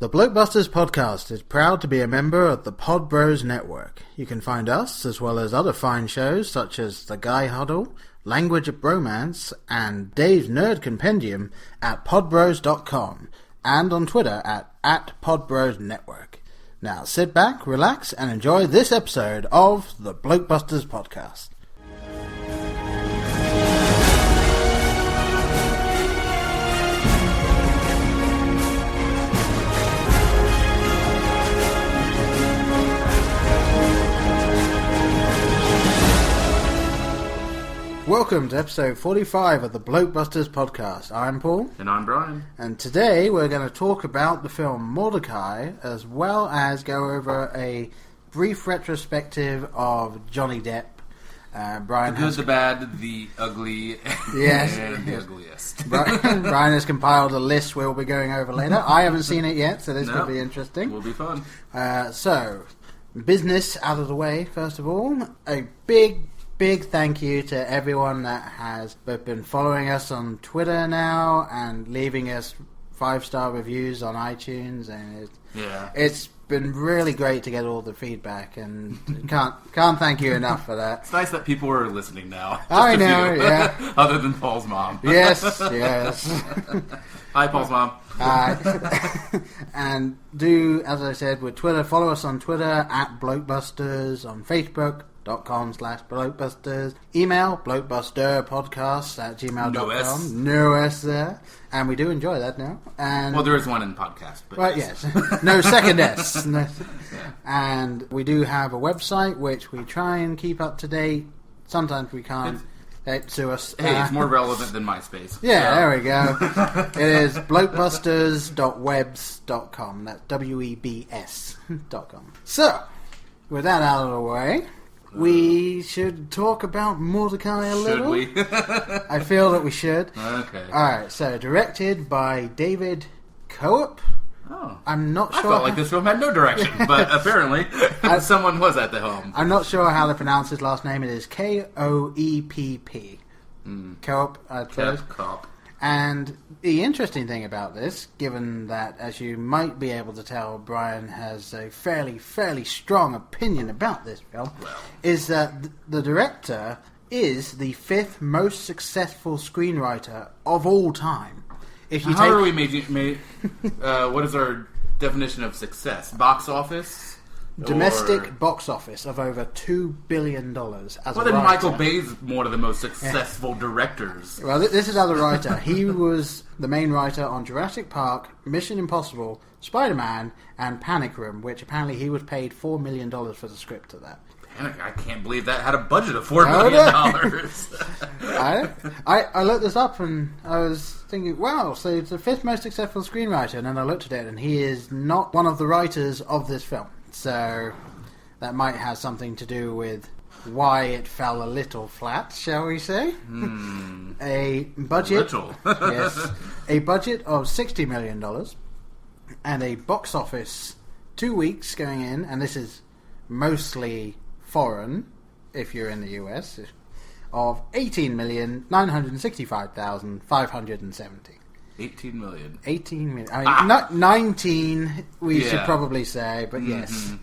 The BlokeBusters podcast is proud to be a member of the Pod Bros Network. You can find us, as well as other fine shows such as The Guy Huddle, Language of Bromance, and Dave's Nerd Compendium at podbros.com, and on Twitter at PodBrosNetwork. Now sit back, relax, and enjoy this episode of the BlokeBusters podcast. Welcome to episode 45 of the BlokeBusters podcast. I'm Paul. And I'm Brian. And today we're going to talk about the film Mortdecai, as well as go over a brief retrospective of Johnny Depp. Brian the good, the bad, the ugly, yes, and the ugliest. Brian has compiled a list we'll be going over later. I haven't seen it yet, so this could be interesting. Will be fun. So, business out of the way, first of all. A big thank you to everyone that has both been following us on Twitter now and leaving us 5-star reviews on iTunes, and it's been really great to get all the feedback, and can't thank you enough for that. It's nice that people are listening now. I know, yeah. Other than Paul's mom. Yes. Hi, Paul's mom. And do, as I said, with Twitter, follow us on Twitter at BlokeBusters, on Facebook.com/BlokeBusters. Email blokebusterpodcasts@gmail.com. No S there. And we do enjoy that now. And well, there is one in podcast. But right, yes. No second S. No. Yeah. And we do have a website which we try and keep up to date. Sometimes we can't. Sue us. Hey, it's more relevant than MySpace. Yeah, so. There we go. It is blokebusters.webs.com. That's WEBS.com. So, with that out of the way, we should talk about Mortdecai a little. Should we? I feel that we should. Okay. Alright, so directed by David Coop. Oh. I'm not sure. I felt like this film had no direction, but apparently someone was at the helm. I'm not sure how to pronounce his last name. It is Koepp. Coop, I suppose. Coop. And the interesting thing about this, given that, as you might be able to tell, Brian has a fairly strong opinion about this film, is that the director is the 5th most successful screenwriter of all time. How are we made what is our definition of success? Box office? Domestic box office of over $2 billion as a writer. Well, then Michael Bay's one of the most successful directors. Well, this is as a writer. He was the main writer on Jurassic Park, Mission Impossible, Spider-Man, and Panic Room, which apparently he was paid $4 million for the script of that. I can't believe that had a budget of $4 million. I looked this up and I was thinking, wow, so it's the 5th most successful screenwriter, and then I looked at it and he is not one of the writers of this film. So that might have something to do with why it fell a little flat, shall we say? A budget, yes, a budget of $60 million and a box office 2 weeks going in, and this is mostly foreign, if you're in the US, of 18,965,570. 18 million. 18 million. I mean, not 19, we should probably say, but yes.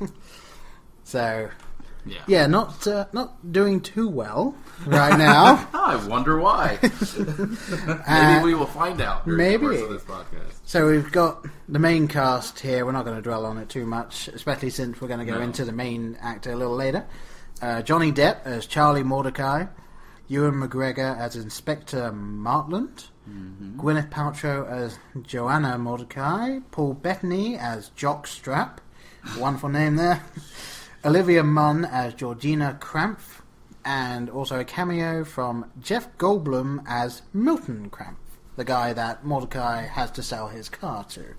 So, not doing too well right now. I wonder why. Maybe we will find out during the course of this podcast. So we've got the main cast here. We're not going to dwell on it too much, especially since we're going to go into the main actor a little later. Johnny Depp as Charlie Mortdecai, Ewan McGregor as Inspector Martland, Gwyneth Paltrow as Joanna Mortdecai, Paul Bettany as Jock Strap, wonderful name there, Olivia Munn as Georgina Cramph, and also a cameo from Jeff Goldblum as Milton Cramph, the guy that Mortdecai has to sell his car to.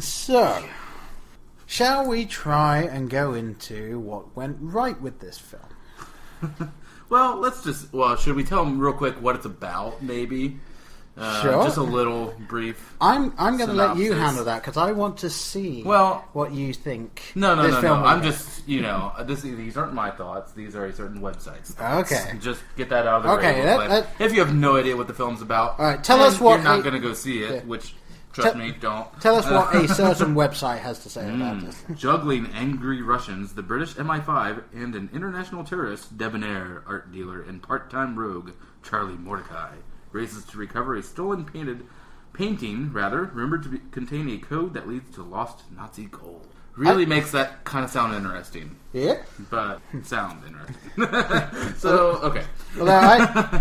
So, shall we try and go into what went right with this film? Well, should we tell them real quick what it's about, maybe? Sure. Just a little brief. I'm going to let you handle that because I want to see what you think. No. I'm just, these aren't my thoughts. These are a certain website's thoughts. Okay. Just get that out of the way. If you have no idea what the film's about, all right, tell us what you're not going to go see it, which Trust me, don't. Tell us what a certain website has to say about this. Juggling angry Russians, the British MI5, and an international terrorist, debonair art dealer, and part-time rogue, Charlie Mortdecai, races to recover a stolen painting, rumored to contain a code that leads to lost Nazi gold. Really makes that kind of sound interesting. Yeah. But sounds interesting. So, okay. Well,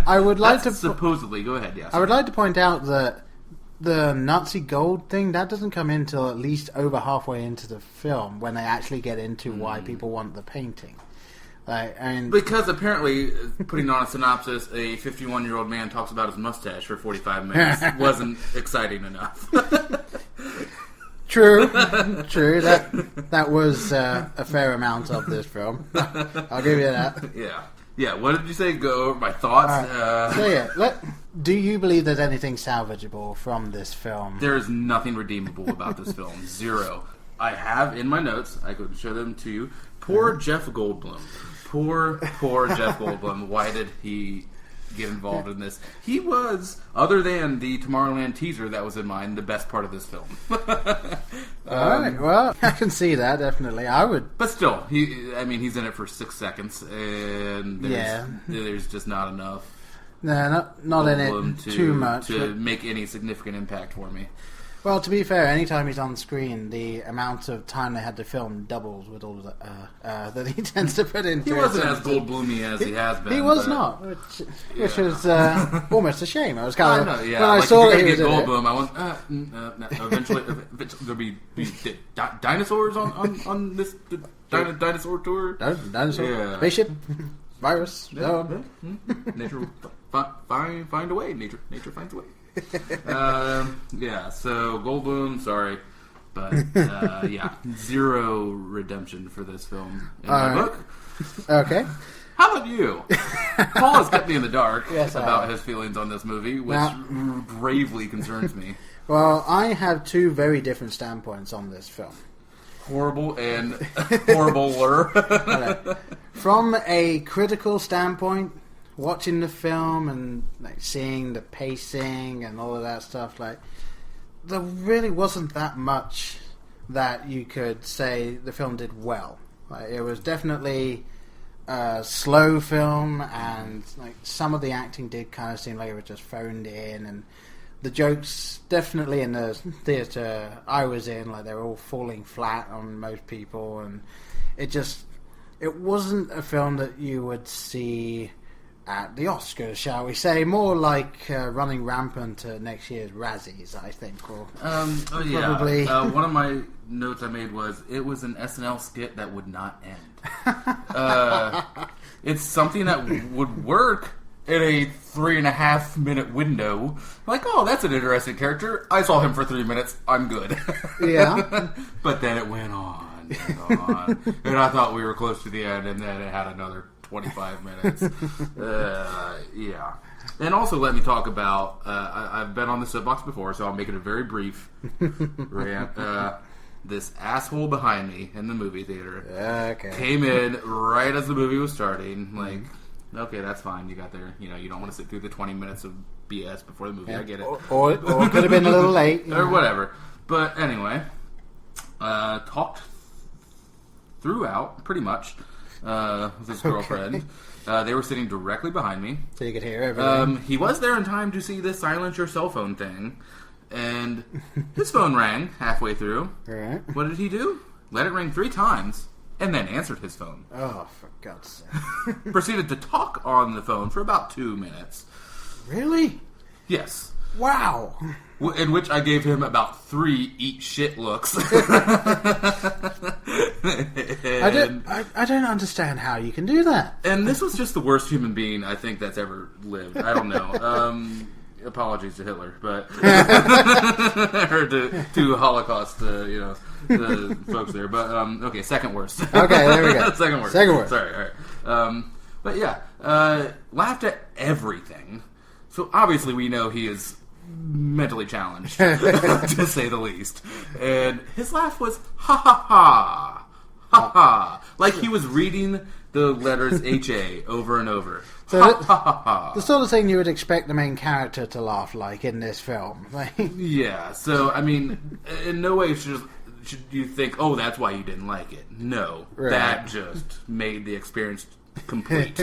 I would like to... Supposedly, go ahead, yes. I would like to point out that the Nazi gold thing, that doesn't come in till at least over halfway into the film when they actually get into why people want the painting. Because apparently, putting on a synopsis, a 51-year-old man talks about his mustache for 45 minutes wasn't exciting enough. True. That was a fair amount of this film. I'll give you that. Yeah. What did you say? Go over my thoughts. Do you believe there's anything salvageable from this film? There is nothing redeemable about this film. Zero. I have in my notes. I could show them to you. Poor Jeff Goldblum. Poor Jeff Goldblum. Why did he get involved in this? He was, other than the Tomorrowland teaser that was in mine, the best part of this film. Alright, well, I can see that, definitely. I would... But still, he's in it for 6 seconds, and there's just not enough. No, not in it too much. To make any significant impact for me. Well, to be fair, anytime he's on screen, the amount of time they had to film doubles with all the that he tends to put into. He wasn't as Goldbloomy as he has been. He was not, which was almost a shame. I was kind of when I saw that he was Goldblum. I went eventually there'll be dinosaurs on this dinosaur tour. Dinosaur spaceship virus. Nature find a way. Nature finds a way. So Goldblum, sorry, but zero redemption for this film in my book. Okay. How about you? Paul has kept me in the dark about his feelings on this movie, which gravely concerns me. Well, I have two very different standpoints on this film. Horrible and horribler. From a critical standpoint, watching the film and seeing the pacing and all of that stuff, there really wasn't that much that you could say the film did well. It was definitely a slow film, and some of the acting did kind of seem like it was just phoned in, and the jokes definitely in the theatre I was in, they were all falling flat on most people, and it wasn't a film that you would see at the Oscars, shall we say, more like running rampant at next year's Razzies, I think. Or probably. One of my notes I made was it was an SNL skit that would not end. It's something that would work in a 3.5 minute window. That's an interesting character. I saw him for 3 minutes. I'm good. Yeah. But then it went on and on. And I thought we were close to the end, and then it had another 25 minutes. And also let me talk about, I've been on the soapbox before, so I'll make it a very brief rant. This asshole behind me in the movie theater came in right as the movie was starting. Okay, that's fine. You got there. You don't want to sit through the 20 minutes of BS before the movie. I get it. Or it could have been a little late. Or whatever. But anyway, talked throughout, pretty much, with his girlfriend. They were sitting directly behind me. So you could hear everything. He was there in time to see the silence your cell phone thing. And his phone rang halfway through. Right. What did he do? Let it ring 3 times, and then answered his phone. Oh, for God's sake. Proceeded to talk on the phone for about 2 minutes. Really? Yes. Wow. In which I gave him about 3 eat shit looks. I don't understand how you can do that. And this was just the worst human being I think that's ever lived. I don't know. Apologies to Hitler, but or to Holocaust, the folks there. But okay, second worst. Okay, there we go. Second worst. Sorry, all right. But yeah, laughed at everything. So obviously we know he is mentally challenged, to say the least. And his laugh was ha ha ha ha ha, like he was reading the letters HA over and over. So the sort of thing you would expect the main character to laugh like in this film. Yeah, so, I mean, in no way should you think, oh, that's why you didn't like it. No, right. That just made the experience complete.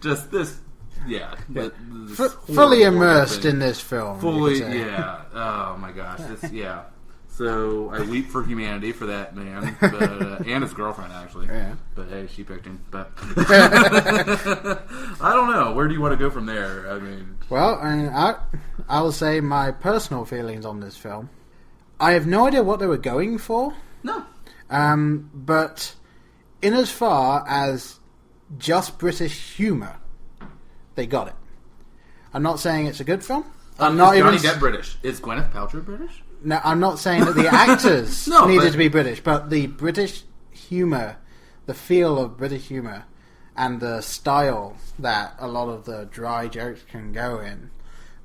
Just this, yeah. Fully immersed in this film. Fully, yeah. Oh, my gosh. Yeah. So I weep for humanity for that man, but, and his girlfriend actually. Yeah. But hey, she picked him. But I don't know. Where do you want to go from there? I mean, well, I will say my personal feelings on this film. I have no idea what they were going for. No. But in as far as just British humour, they got it. I'm not saying it's a good film. I'm not even. Johnny Depp British? Is Gwyneth Paltrow British? No, I'm not saying that the actors needed to be British, but the British humour, the feel of British humour, and the style that a lot of the dry jokes can go in,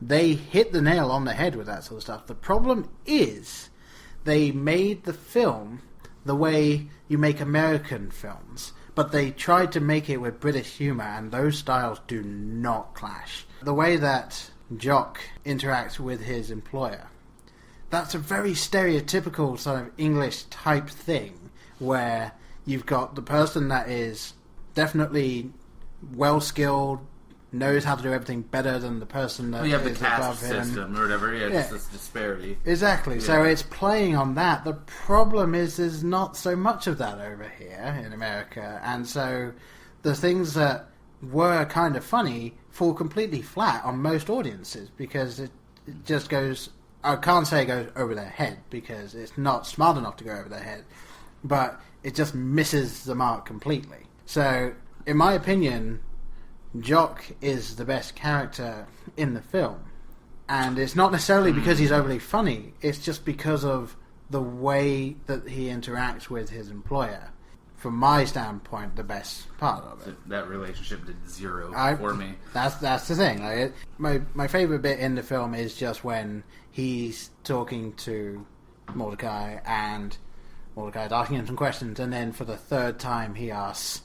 they hit the nail on the head with that sort of stuff. The problem is they made the film the way you make American films, but they tried to make it with British humour, and those styles do not clash. The way that Jock interacts with his employer, that's a very stereotypical sort of English type thing, where you've got the person that is definitely well skilled, knows how to do everything better than the person that you have is the caste above him. system or whatever. Yeah, just this disparity. Exactly. Yeah. So it's playing on that. The problem is there's not so much of that over here in America, and so the things that were kind of funny fall completely flat on most audiences because it just goes. I can't say it goes over their head because it's not smart enough to go over their head, but it just misses the mark completely. So, in my opinion, Jock is the best character in the film. And it's not necessarily because he's overly funny, it's just because of the way that he interacts with his employer. From my standpoint, the best part of it. That relationship did zero for me. That's the thing. Like, my favourite bit in the film is just when he's talking to Mortdecai and Mortdecai's asking him some questions, and then for the third time he asks,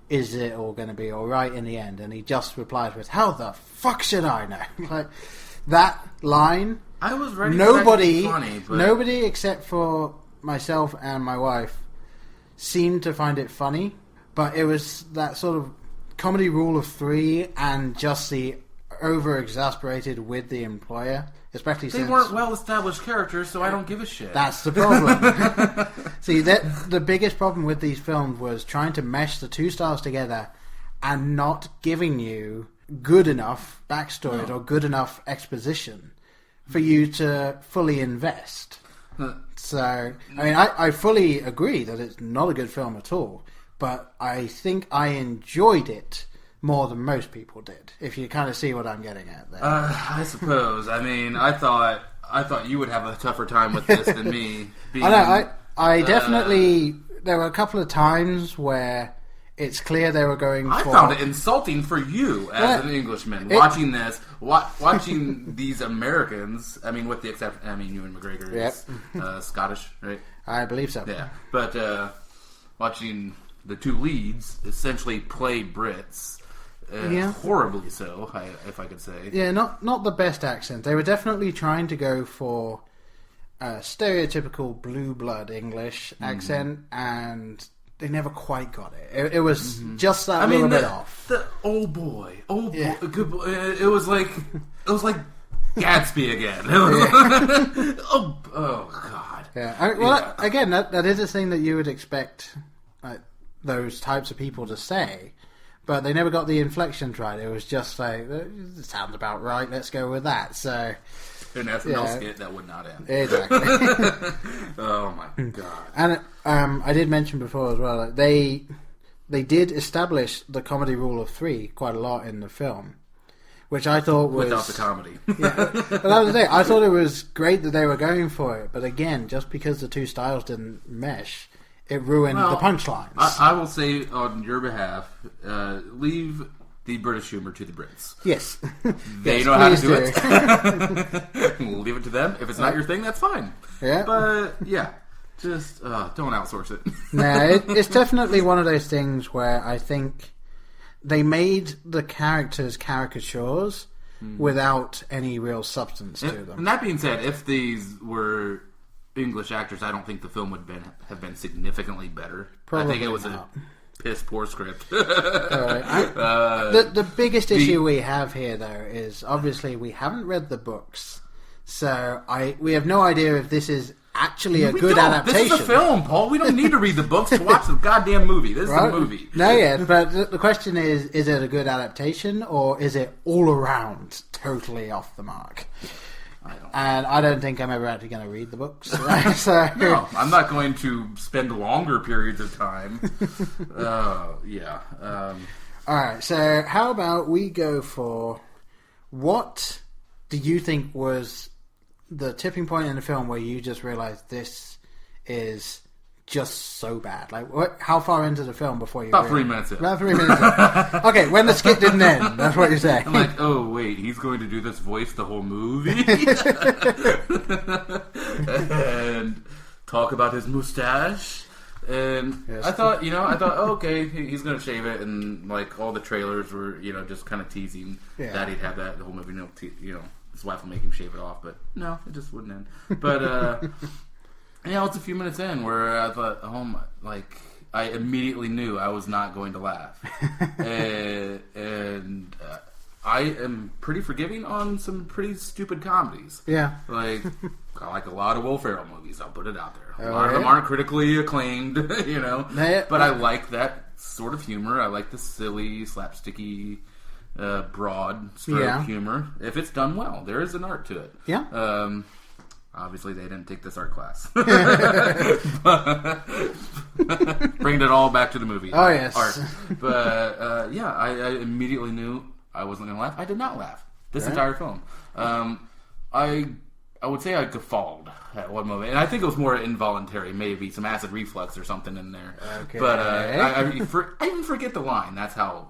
is it all going to be alright in the end? And he just replies with, how the fuck should I know? Like, that line, I was ready for that to be funny, but nobody except for myself and my wife seemed to find it funny, but it was that sort of comedy rule of three and just the over-exasperated with the employer, especially since they weren't well-established characters, so I don't give a shit. That's the problem. See, the biggest problem with these films was trying to mesh the two styles together and not giving you good enough backstory or good enough exposition for you to fully invest. So, I mean, I fully agree that it's not a good film at all, but I think I enjoyed it more than most people did, if you kind of see what I'm getting at there. I suppose. I mean, I thought you would have a tougher time with this than me. I know, I definitely... There were a couple of times where it's clear they were going for... I found it insulting for you as an Englishman, watching this, watching these Americans, I mean, with the exception... I mean, Ewan McGregor is Scottish, right? I believe so. Yeah, but watching the two leads essentially play Brits... horribly so, if I could say. Yeah, not the best accent. They were definitely trying to go for a stereotypical blue blood English accent, and they never quite got it. It was just that little bit off. The boy, good boy. It was like Gatsby again. It was oh god. Yeah. Again, that is a thing that you would expect those types of people to say. But they never got the inflections right. It was just like, it sounds about right, let's go with that. So, an SNL skit that would not end. Exactly. Oh my god. And I did mention before as well, like, they did establish the comedy rule of three quite a lot in the film, which I thought was... Without the comedy. Yeah, but that was the thing. I thought it was great that they were going for it, but again, just because the two styles didn't mesh... It ruined the punchlines. I will say on your behalf, leave the British humor to the Brits. Yes. They know how to do it. We'll leave it to them. If it's not your thing, that's fine. Yeah. But, yeah. Just don't outsource it. No, it's definitely one of those things where I think they made the characters caricatures without any real substance to them. And that being said, if these were English actors, I don't think the film would have been significantly better. Probably I think it was not. a piss poor script. The biggest issue we have here, though, is obviously we haven't read the books, so we have no idea if this is actually a good adaptation. This is a film, Paul. We don't need to read the books to watch the goddamn movie. This is a movie. No, yeah, but the question is it a good adaptation, or is it all around totally off the mark? I don't think I'm ever actually going to read the books. So. No, I'm not going to spend longer periods of time. Yeah. Alright, so how about we go for what do you think was the tipping point in the film where you just realized this is just so bad? Like, how far into the film before you... About 3 minutes in. About 3 minutes in. Okay, when the skit didn't end, that's what you're saying. I'm like, oh, wait, he's going to do this voice the whole movie? And talk about his mustache? And yes. I thought, oh, okay, he's going to shave it, and, like, all the trailers were, just kind of teasing that he'd have that the whole movie, his wife will make him shave it off, but no, it just wouldn't end. But, it's a few minutes in where I thought, I immediately knew I was not going to laugh. and I am pretty forgiving on some pretty stupid comedies. Yeah. Like, I like a lot of Will Ferrell movies, I'll put it out there. A lot of them aren't critically acclaimed, But I like that sort of humor. I like the silly, slapsticky, broad stroke humor. If it's done well, there is an art to it. Yeah. Obviously, they didn't take this art class. Bringing it all back to the movie. Oh, yes. Art. But, I immediately knew I wasn't going to laugh. I did not laugh this entire film. I would say I guffawed at one moment. And I think it was more involuntary. Maybe some acid reflux or something in there. Okay. But I even forget the line. That's how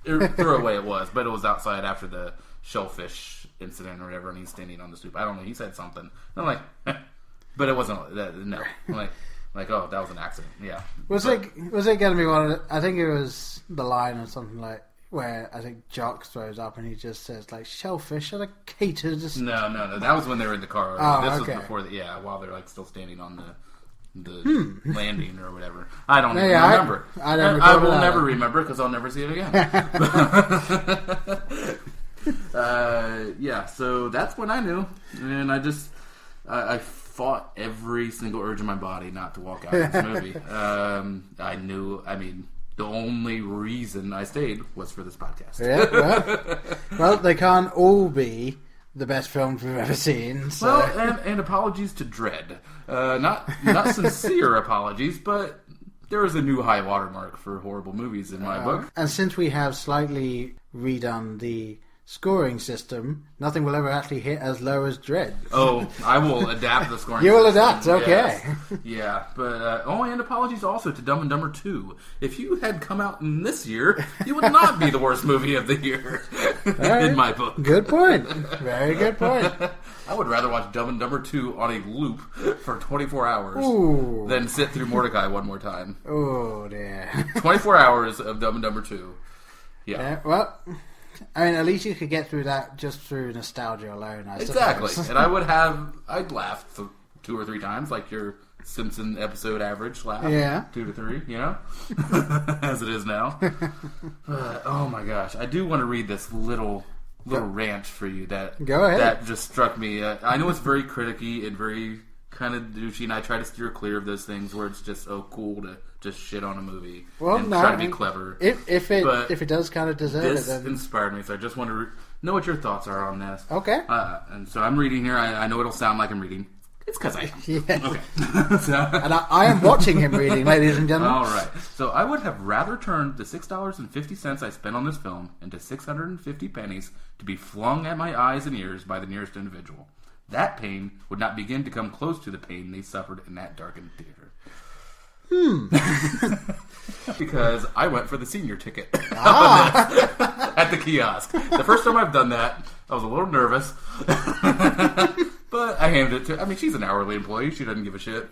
throwaway it was. But it was outside after the shellfish incident or whatever, and he's standing on the stoop. I don't know. He said something. I'm like, but it wasn't. No. I'm like, oh, that was an accident. Yeah. Was it going to be one of the, I think it was the line or something like where I think Jock throws up and he just says like, shellfish are catered. No. That was when they were in the car. This was before while they're like still standing on the landing or whatever. I don't even remember. I will never remember because I'll never see it again. So that's when I knew, and I fought every single urge in my body not to walk out of this movie. I knew, the only reason I stayed was for this podcast. Well, they can't all be the best films we've ever seen. So. Well, and apologies to Dredd. Not sincere apologies, but there is a new high watermark for horrible movies in my book. And since we have slightly redone the scoring system, nothing will ever actually hit as low as Dredd. Oh, I will adapt the scoring You will system. adapt, okay. Yes. Yeah, but, and apologies also to Dumb and Dumber 2. If you had come out in this year, you would not be the worst movie of the year in my book. Good point. Very good point. I would rather watch Dumb and Dumber 2 on a loop for 24 hours than sit through Mortdecai one more time. Oh, dear. 24 hours of Dumb and Dumber 2. Yeah. Well... at least you could get through that just through nostalgia alone, I suppose. Exactly. And I'd laugh 2 or 3 times, like your Simpson episode average laugh. Yeah. 2 to 3, as it is now. Oh my gosh. I do want to read this little rant for you that Go ahead. That just struck me. I know it's very criticky and very kind of douchey, and I try to steer clear of those things where it's just cool to just shit on a movie and try to be clever. If it does kind of deserve it, then... This inspired me, so I just want to know what your thoughts are on this. Okay. And so I'm reading here. I know it'll sound like I'm reading. It's because I am. Yeah. Okay. And I am watching him reading, ladies and gentlemen. All right. So I would have rather turned the $6.50 I spent on this film into 650 pennies to be flung at my eyes and ears by the nearest individual. That pain would not begin to come close to the pain they suffered in that darkened theater. Because I went for the senior ticket at the kiosk. The first time I've done that, I was a little nervous. But I handed it to. I mean, she's an hourly employee. She doesn't give a shit.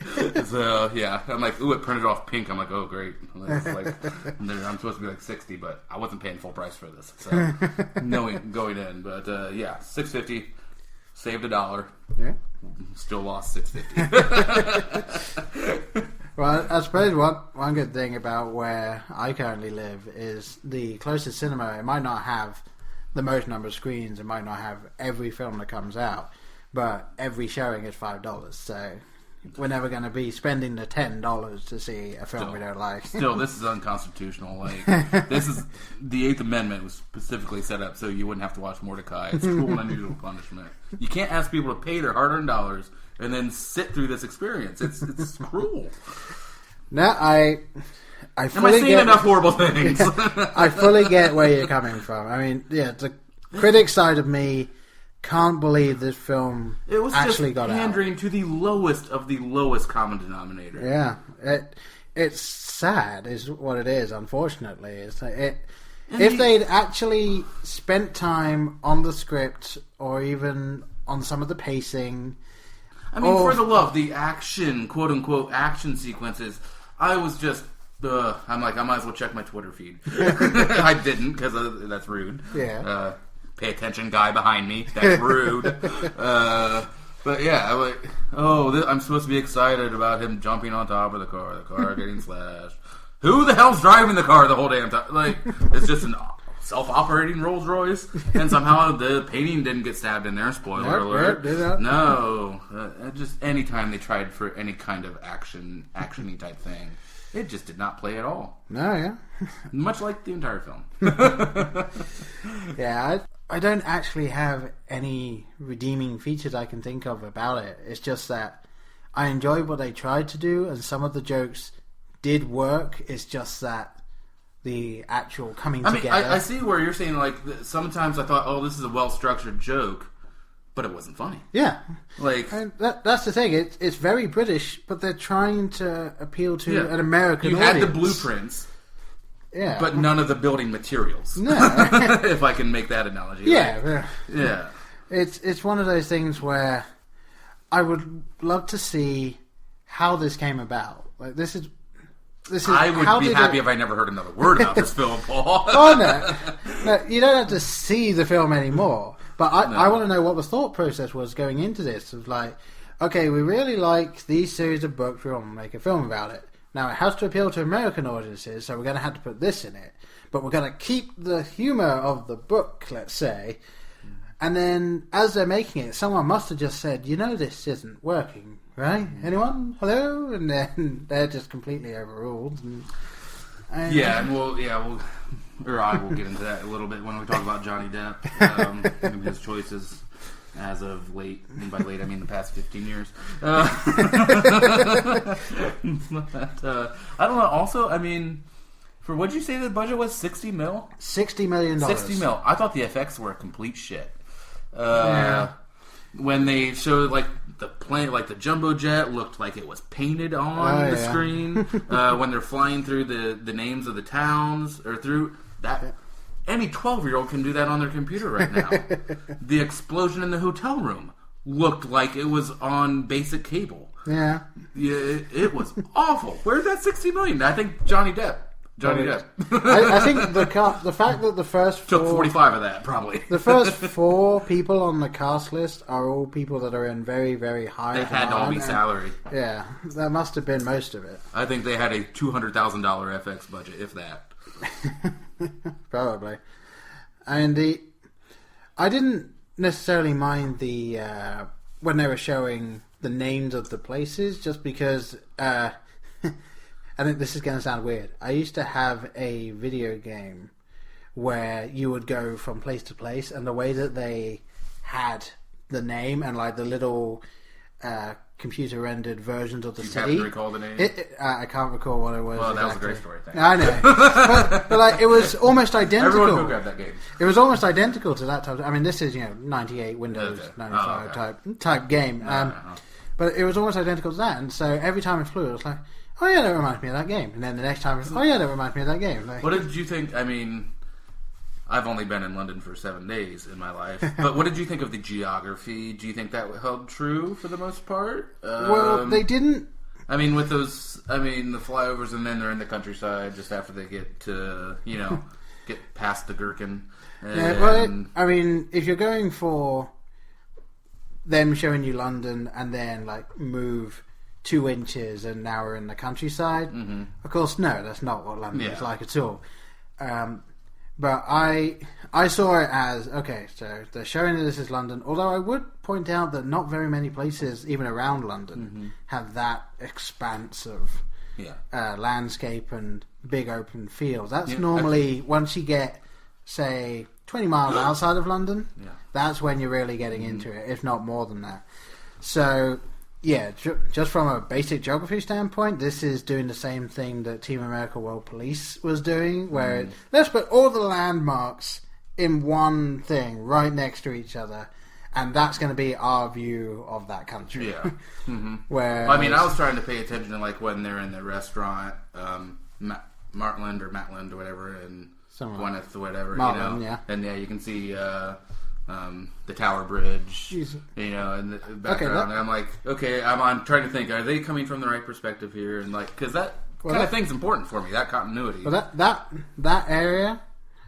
So yeah, I'm like, ooh, it printed off pink. I'm like, oh great. I'm supposed to be like 60, but I wasn't paying full price for this. So knowing going in, but yeah, $6.50, saved $1. Yeah, still lost $6.50. Well, I suppose one good thing about where I currently live is the closest cinema. It might not have the most number of screens. It might not have every film that comes out. But every showing is $5, so we're never going to be spending the $10 to see a film we don't like. Still, this is unconstitutional. Like, this is the Eighth Amendment was specifically set up so you wouldn't have to watch Mortdecai. It's cruel and unusual punishment. You can't ask people to pay their hard-earned dollars and then sit through this experience. It's cruel. No, I fully Am I saying enough horrible things? I fully get where you're coming from. I mean, yeah, the critic side of me can't believe this film actually got out. It was just pandering to the lowest of the lowest common denominator. Yeah, it's sad, is what it is. Unfortunately, it's like if they'd actually spent time on the script or even on some of the pacing. I mean, for the love, the action, quote unquote, action sequences. I was just. I'm like, I might as well check my Twitter feed. I didn't because that's rude. Yeah. Pay attention, guy behind me. That's rude. But yeah, I'm like, I'm supposed to be excited about him jumping on top of the car getting slashed. Who the hell's driving the car the whole damn time? Like, it's just a self-operating Rolls Royce, and somehow the painting didn't get stabbed in there. Spoiler alert. No, just anytime they tried for any kind of action-y type thing. It just did not play at all. No, yeah. Much like the entire film. Yeah, I don't actually have any redeeming features I can think of about it. It's just that I enjoyed what they tried to do, and some of the jokes did work. It's just that the actual coming together. I see where you're saying, like, sometimes I thought, this is a well-structured joke. But it wasn't funny. Yeah. Like, and that's the thing. It's very British, but they're trying to appeal to an American audience. You had the blueprints, but none of the building materials. No. If I can make that analogy. Yeah. Yeah. It's one of those things where I would love to see how this came about. Like, this is. I would be happy if I never heard another word about this film, Paul. No, you don't have to see the film anymore. But I want to know what the thought process was going into this. Of like, okay, we really like these series of books. We want to make a film about it. Now, it has to appeal to American audiences, so we're going to have to put this in it. But we're going to keep the humour of the book, let's say. And then, as they're making it, someone must have just said, this isn't working, right? Anyone? Hello? And then they're just completely overruled. I will get into that a little bit when we talk about Johnny Depp and his choices as of late. And by late, I mean the past 15 years. But, I don't know. Also, I mean, for what'd you say the budget was? $60 million? $60 million. $60 million. I thought the effects were complete shit. When they showed like the plane, like the jumbo jet looked like it was painted on the screen. When they're flying through the names of the towns or through that, any 12-year-old can do that on their computer right now. The explosion in the hotel room looked like it was on basic cable. Yeah, it was awful. Where's that $60 million? I think Johnny Depp. I think the fact that the first took 45 of that probably. The first 4 people on the cast list are all people that are in very, very high. They had to all be salary. Yeah, that must have been most of it. I think they had a $200,000 FX budget, if that. Probably. And I didn't necessarily mind the when they were showing the names of the places, just because. I think this is going to sound weird. I used to have a video game where you would go from place to place, and the way that they had the name and like the little computer-rendered versions of the city. You can't recall the name? I can't recall what it was. Well, that was a great story. Thanks. I know. but like, it was almost identical. Everyone who got that game. It was almost identical to that type. I mean, this is 98 Windows 95 type game. But it was almost identical to that, and so every time it flew, it was like, oh yeah, that reminds me of that game. And then the next time, oh yeah, that reminds me of that game. Like, what did you think? I mean, I've only been in London for 7 days in my life. But what did you think of the geography? Do you think that held true for the most part? Well, they didn't. I mean, with those, the flyovers, and then they're in the countryside just after they get to, get past the Gherkin. Yeah, well, if you're going for them showing you London and then move 2 inches and now we're in the countryside, of course, no, that's not what London is like at all. But I saw it as, okay, so they're showing that this is London, although I would point out that not very many places, even around London, have that expanse of landscape and big open fields. That's normally, once you get, say, 20 miles outside of London, that's when you're really getting into it, if not more than that. So, yeah, just from a basic geography standpoint, this is doing the same thing that Team America World Police was doing, where let's put all the landmarks in one thing right next to each other, and that's going to be our view of that country. Yeah. Where I was trying to pay attention to when they're in the restaurant, Martland or whatever, and Gwyneth or whatever, Martland, and you can see the Tower Bridge, in the background. And I'm like, okay, I'm trying to think, are they coming from the right perspective here? And because that kind of thing's important for me, that continuity. Well, that area,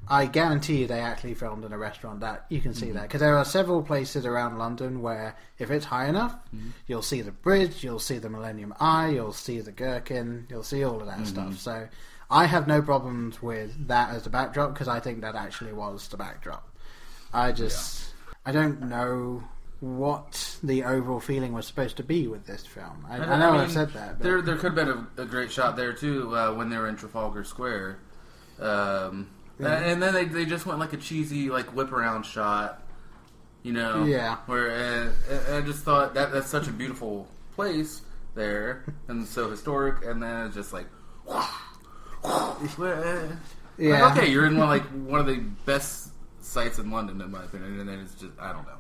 I guarantee you they actually filmed in a restaurant that you can see that. Because there are several places around London where if it's high enough, you'll see the bridge, you'll see the Millennium Eye, you'll see the Gherkin, you'll see all of that stuff. So I have no problems with that as the backdrop because I think that actually was the backdrop. I don't know what the overall feeling was supposed to be with this film. I know I've said that. But there could have been a great shot there too when they were in Trafalgar Square. And then they just went a cheesy whip around shot, where I just thought that's such a beautiful place there and so historic, and then it's just okay, you're in one of the best sites in London, in my opinion, and then it's just, I don't know.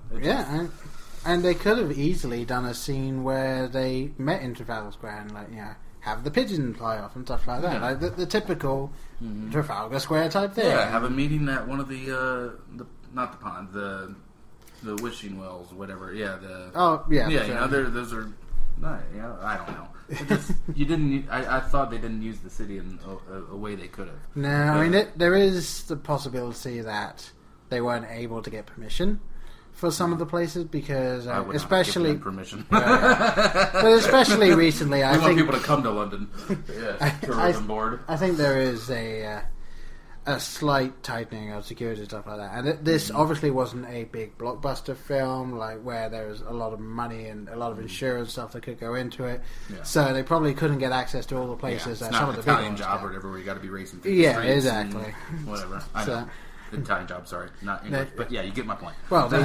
And they could have easily done a scene where they met in Trafalgar Square and, have the pigeon fly off and stuff like that. Yeah. The typical Trafalgar Square type thing. Yeah, have a meeting at one of the not the pond, the wishing wells, whatever. Yeah, those are, I don't know. You didn't. I thought they didn't use the city in a way they could have. No, there is the possibility that they weren't able to get permission for some of the places because, especially permission. But especially recently, I think want people to come to London. Tourism board. I think there is a slight tightening of security and stuff like that. And this obviously wasn't a big blockbuster film, where there was a lot of money and a lot of insurance stuff that could go into it. Yeah. So they probably couldn't get access to all the places that some of the Italian job or whatever where you got to be racing through the streets. Exactly. Whatever. I know. Italian job, sorry, not English, but yeah, you get my point. Well, the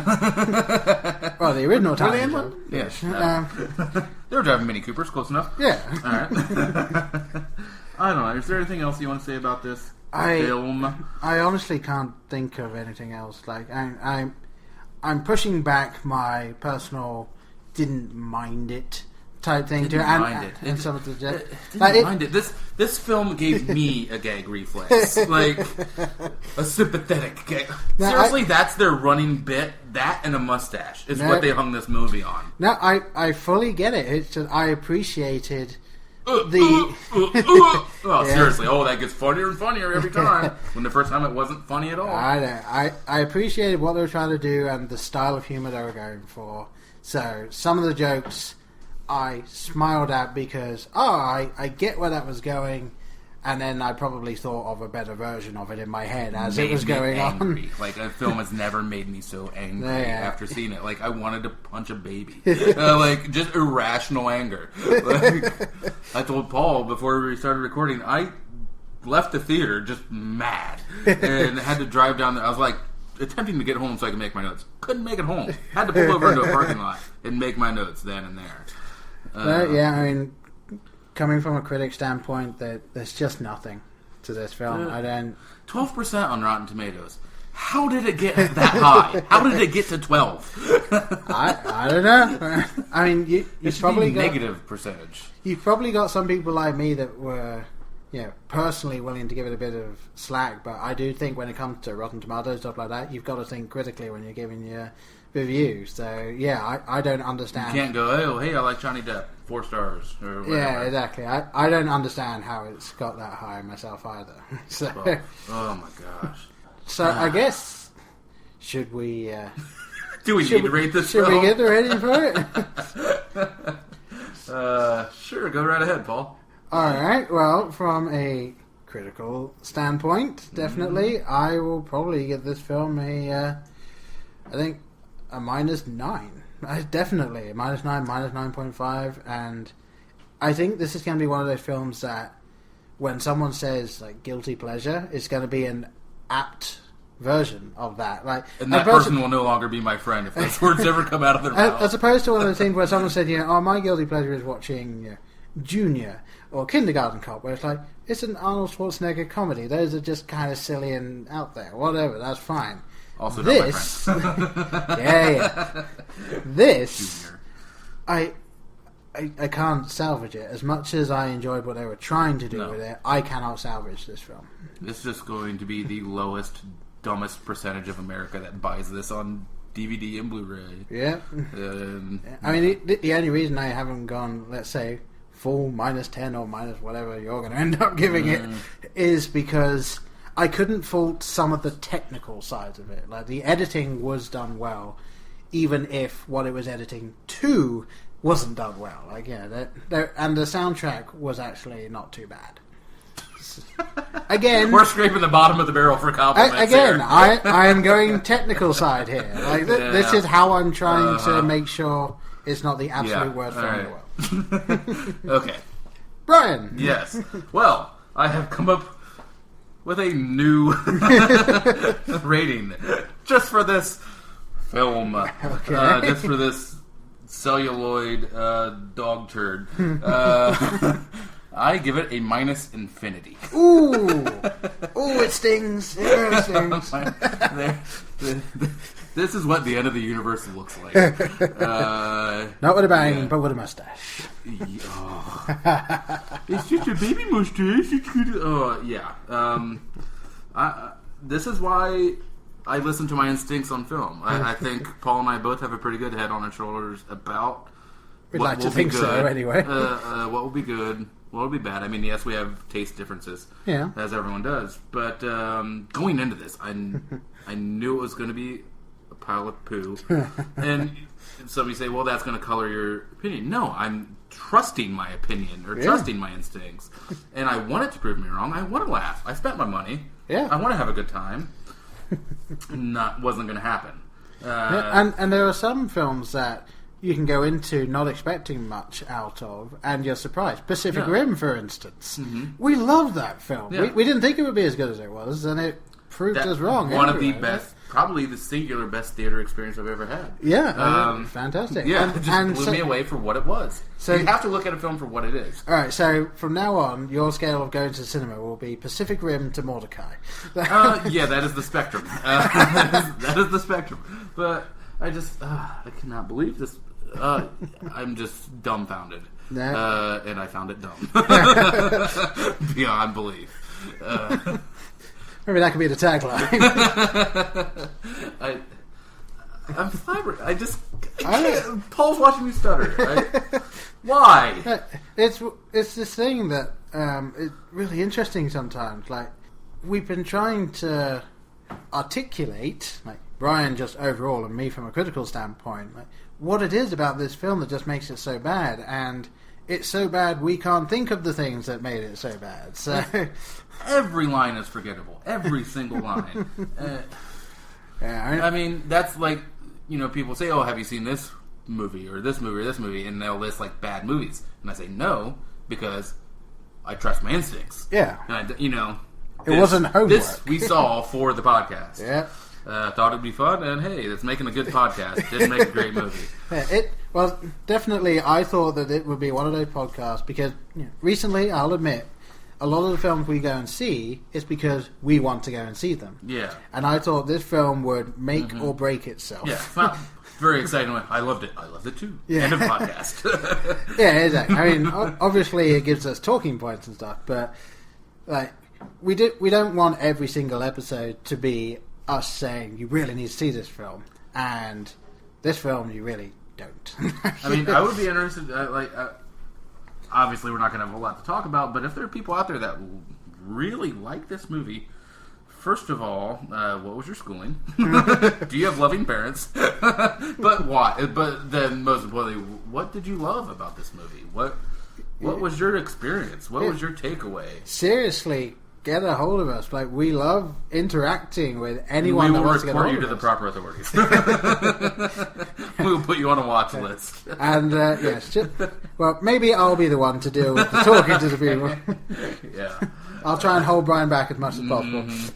original Italian job. Yes. They were driving Mini Coopers, close enough. Yeah. All right. I don't know. Is there anything else you want to say about this film? I honestly can't think of anything else. I'm pushing back my personal didn't mind it type thing too, and some of the didn't mind it. This film gave me a gag reflex, a sympathetic gag. Seriously, that's their running bit. That and a mustache is what they hung this movie on. No, I fully get it. It's just, I appreciated Seriously, that gets funnier and funnier every time. When the first time it wasn't funny at all. I know. I appreciated what they were trying to do and the style of humor they were going for. So some of the jokes I smiled at because I get where that was going, and then I probably thought of a better version of it in my head as it was going on. A film has never made me so angry after seeing it. I wanted to punch a baby. Just irrational anger. I told Paul before we started recording, I left the theater just mad and had to drive down there. I was attempting to get home so I could make my notes. Couldn't make it home. Had to pull over into a parking lot and make my notes then and there. Coming from a critic standpoint, there's just nothing to this film. 12% on Rotten Tomatoes. How did it get that high? How did it get to 12? I don't know. You it's probably got negative percentage. You've probably got some people like me that were, personally willing to give it a bit of slack, but I do think when it comes to Rotten Tomatoes, stuff like that, you've got to think critically when you're giving your review. So, I don't understand. You can't go, hey, I like Johnny Depp, 4 stars, or whatever. Yeah, exactly. I don't understand how it's got that high myself either. So, oh my gosh. So, I guess, should we... do we need to rate this film? Should we get the rating for it? Sure, go right ahead, Paul. Alright, well, from a critical standpoint, definitely, I will probably give this film I think, a -9. Definitely, a -9, -9.5, and I think this is going to be one of those films that when someone says, like, guilty pleasure, it's going to be an apt version of that. Like, and that person will no longer be my friend if those words ever come out of their mouth. As opposed to one of those things where someone said, my guilty pleasure is watching Junior or Kindergarten Cop, where it's like, it's an Arnold Schwarzenegger comedy. Those are just kind of silly and out there. Whatever, that's fine. Also this, not my friend. This, Junior. I can't salvage it. As much as I enjoyed what they were trying to do with it, I cannot salvage this film. This is just going to be the lowest, dumbest percentage of America that buys this on DVD and Blu-ray. Yeah. I mean, the only reason I haven't gone, let's say, full -10 or minus whatever you're going to end up giving it, is because I couldn't fault some of the technical sides of it. Like, the editing was done well, even if what it was editing to wasn't done well. Like, and the soundtrack was actually not too bad. Again, we're scraping the bottom of the barrel for compliments. Again, I am going technical side here. Like, this is how I'm trying to make sure it's not the absolute worst film in the world. Okay, Brian. Yes. Well, I have come up with a new rating just for this film. Okay. Just for this celluloid dog turd. I give it a -infinity. Ooh, it stings. It really stings. This is what the end of the universe looks like. Not with a bang, but with a mustache. It's just a baby mustache. This is why I listen to my instincts on film. I think Paul and I both have a pretty good head on our shoulders about We'd like to think so, anyway. What will be good, what will be bad. I mean, yes, we have taste differences, as everyone does. But going into this, I knew it was going to be a pile of poo. And somebody say, well, that's going to color your opinion. No, I'm trusting my opinion, or trusting my instincts. And I want it to prove me wrong. I want to laugh. I spent my money. Yeah. I want to have a good time. Wasn't going to happen. And there are some films that you can go into not expecting much out of, and you're surprised. Pacific Rim, for instance. Mm-hmm. We love that film. Yeah. We didn't think it would be as good as it was, and it proved us wrong. One of the best, probably the singular best theater experience I've ever had. Yeah, fantastic. Yeah, it just blew me away for what it was. So you have to look at a film for what it is. Alright, so from now on, your scale of going to the cinema will be Pacific Rim to Mortdecai. Yeah, that is the spectrum. That is the spectrum. But I just, I cannot believe this. I'm just dumbfounded. And I found it dumb. Beyond belief. Maybe that could be the tagline. I'm flabbergasted. I can't. Paul's watching me stutter. Why? It's this thing that it's really interesting sometimes. Like, we've been trying to articulate, like Brian just overall and me from a critical standpoint, like what it is about this film that just makes it so bad, and it's so bad we can't think of the things that made it so bad. So every line is forgettable. Every single line. I mean, that's like, people say, "Oh, have you seen this movie or this movie or this movie?" And they'll list like bad movies, and I say no because I trust my instincts. Yeah, and it wasn't homework. This we saw for the podcast. Yeah. Thought it'd be fun, and hey, it's making a good podcast. Didn't make a great movie. Well, definitely, I thought that it would be one of those podcasts because recently, I'll admit, a lot of the films we go and see is because we want to go and see them. Yeah. And I thought this film would make or break itself. Yeah. Well, very exciting. I loved it. I loved it too. Yeah. End of podcast. Yeah, exactly. I mean, obviously, it gives us talking points and stuff, but like we don't want every single episode to be us saying you really need to see this film, and this film you really don't. I mean, I would be interested. Obviously, we're not going to have a lot to talk about, but if there are people out there that really like this movie, first of all, what was your schooling? Do you have loving parents? But why? But then, most importantly, what did you love about this movie? What was your experience? What was your takeaway? Seriously, get a hold of us. Like, we love interacting with anyone that wants to get a hold of us. We will report you to the proper authorities. We will put you on a watch list. And, yes, well, maybe I'll be the one to deal with the talking to the people. Yeah. I'll try and hold Brian back as much as possible. Jesus.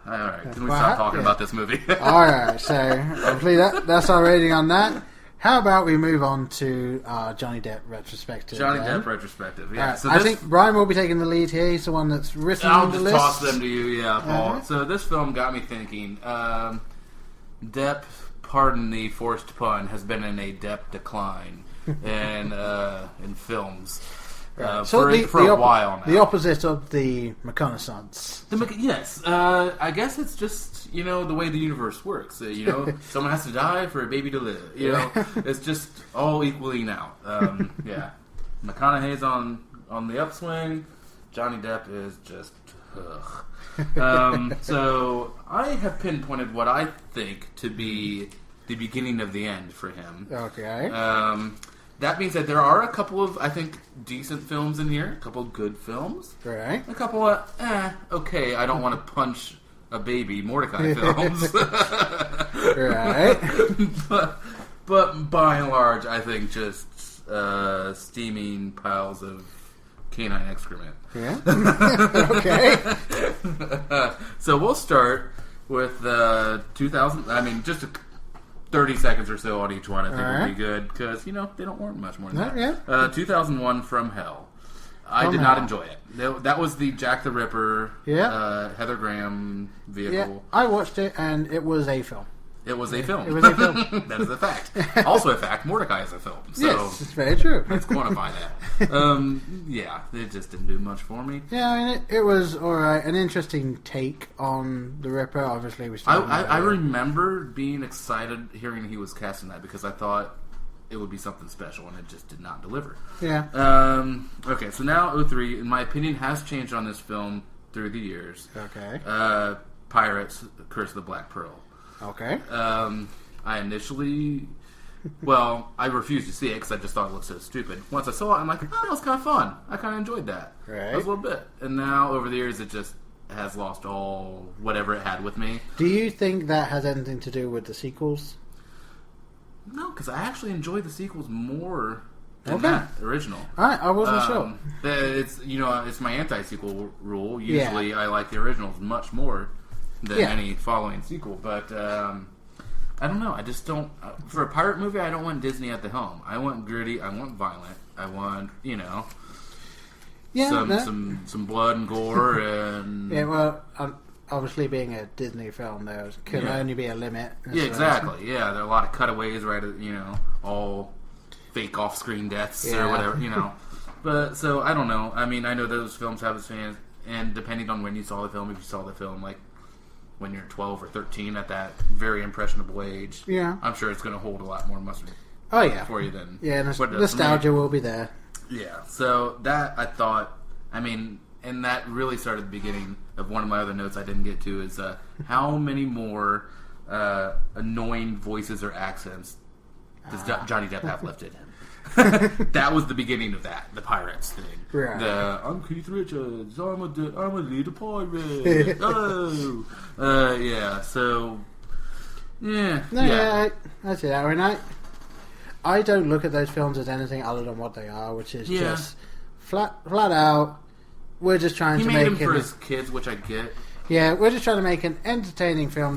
Alright, can we stop talking about this movie? Alright, so hopefully that's our rating on that. How about we move on to our Johnny Depp retrospective? Depp retrospective, yeah. So I think Brian will be taking the lead here. He's the one that's written the list. I'll just toss them to you, yeah, Paul. So this film got me thinking. Depp, pardon the forced pun, has been in a Depp decline in films. For a while now. The opposite of the reconnaissance. Yes. I guess it's just, the way the universe works. Someone has to die for a baby to live. It's just all equally now. Yeah. McConaughey's on the upswing. Johnny Depp is just... so I have pinpointed what I think to be the beginning of the end for him. Okay. That being said, there are a couple of, I think, decent films in here. A couple of good films. Right. A couple of, okay, I don't want to punch a baby Mortdecai films. Right. But by and large, I think just steaming piles of canine excrement. Yeah. Okay. So we'll start with 2000, just 30 seconds or so on each one, I think would be good, because, they don't warrant much more than that. Yeah. 2001 From Hell. I did not enjoy it. That was the Jack the Ripper, Heather Graham vehicle. Yeah, I watched it, and it was a film. It was a film. It was a film. That is a fact. Also a fact, Mortdecai is a film. So yes, it's very true. Let's quantify that. Yeah, it just didn't do much for me. Yeah, I mean, it was alright. An interesting take on the Ripper. Obviously, we still I remember being excited hearing he was casting that, because I thought it would be something special, and it just did not deliver. Yeah. Okay, so now 03, in my opinion, has changed on this film through the years. Okay. Pirates, Curse of the Black Pearl. Okay. I initially... Well, I refused to see it because I just thought it looked so stupid. Once I saw it, I'm like, that was kind of fun. I kind of enjoyed that. Right. A little bit. And now, over the years, it just has lost all whatever it had with me. Do you think that has anything to do with the sequels? No, because I actually enjoy the sequels more than that original. Alright, I wasn't sure. It's, it's my anti-sequel rule. Usually, I like the originals much more than any following sequel, but I don't know. I just don't. For a pirate movie, I don't want Disney at the helm. I want gritty. I want violent. I want some blood and gore and well, obviously being a Disney film, there can only be a limit. Yeah, exactly. Yeah, there are a lot of cutaways, right? All fake off-screen deaths or whatever. But so I don't know. I mean, I know those films have its fans, and depending on when you saw the film, if you saw the film like when you're 12 or 13 at that very impressionable age, I'm sure it's going to hold a lot more mustard for you than nostalgia will be there. Yeah, so that I thought, and that really started the beginning of one of my other notes I didn't get to, is how many more annoying voices or accents does Johnny Depp have left in him? That was the beginning of that, the Pirates thing. Right. I'm Keith Richards. I'm a little pirate. So that's it. I mean, I don't look at those films as anything other than what they are, which is just flat out. We're just trying to make them for his kids, which I get. Yeah, we're just trying to make an entertaining film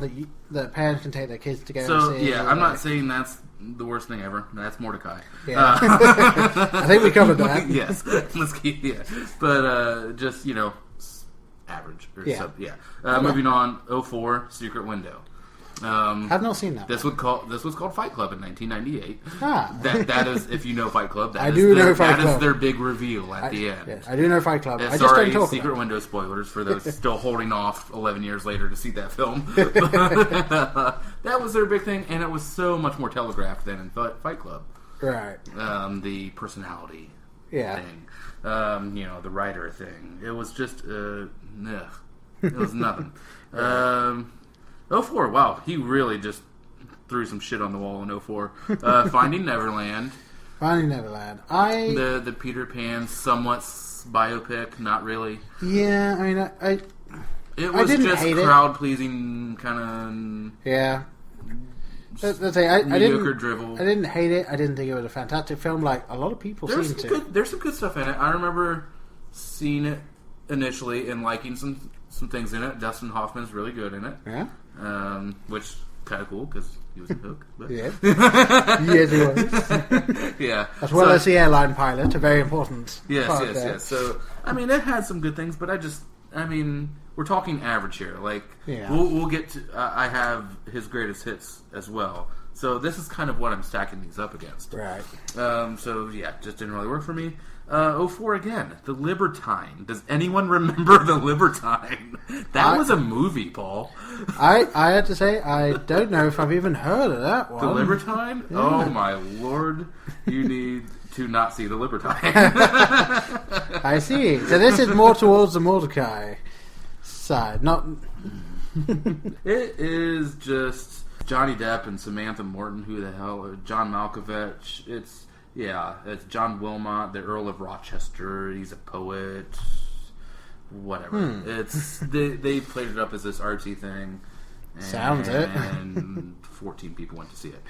that parents can take their kids to go and see. Yeah, I'm not saying that's the worst thing ever. That's Mortdecai. Yeah. I think we covered that. Yes. Let's keep but just average or Moving on, 04 Secret Window. I've not seen that. This was called Fight Club in 1998. Ah. That is, if you know Fight Club, I do know Fight Club. That is their big reveal at the end. Yes, I do know Fight Club. I just sorry, don't talk secret about window spoilers for those still holding off 11 years later to see that film. That was their big thing, and it was so much more telegraphed than in Fight Club. Right. The personality thing. The writer thing. It was just, it was nothing. 04, wow, he really just threw some shit on the wall in 04. Finding Neverland. Finding Neverland. The Peter Pan somewhat biopic, not really. Yeah, I mean, it was just crowd pleasing kind of. Yeah. Let's say mediocre drivel. I didn't hate it. I didn't think it was a fantastic film. Like a lot of people seem to. There's some good stuff in it. I remember seeing it initially and liking some things in it. Dustin Hoffman's really good in it. Yeah. Which kind of cool because he was in Hook. But. Yeah. Yes, he was. Yeah. As well as the airline pilot, a very important. Yes. So I mean, it had some good things, but we're talking average here. Like, we'll get to. I have his greatest hits as well. So this is kind of what I'm stacking these up against. Right. Just didn't really work for me. 04 again. The Libertine. Does anyone remember The Libertine? That was a movie, Paul. I had to say, I don't know if I've even heard of that one. The Libertine? Yeah. Oh my lord. You need to not see The Libertine. I see. So this is more towards the Mortdecai side, not... It is just Johnny Depp and Samantha Morton. Who the hell? John Malkovich. It's John Wilmot, the Earl of Rochester. He's a poet. Whatever. It's they played it up as this artsy thing. Sounds it. And 14 people went to see it.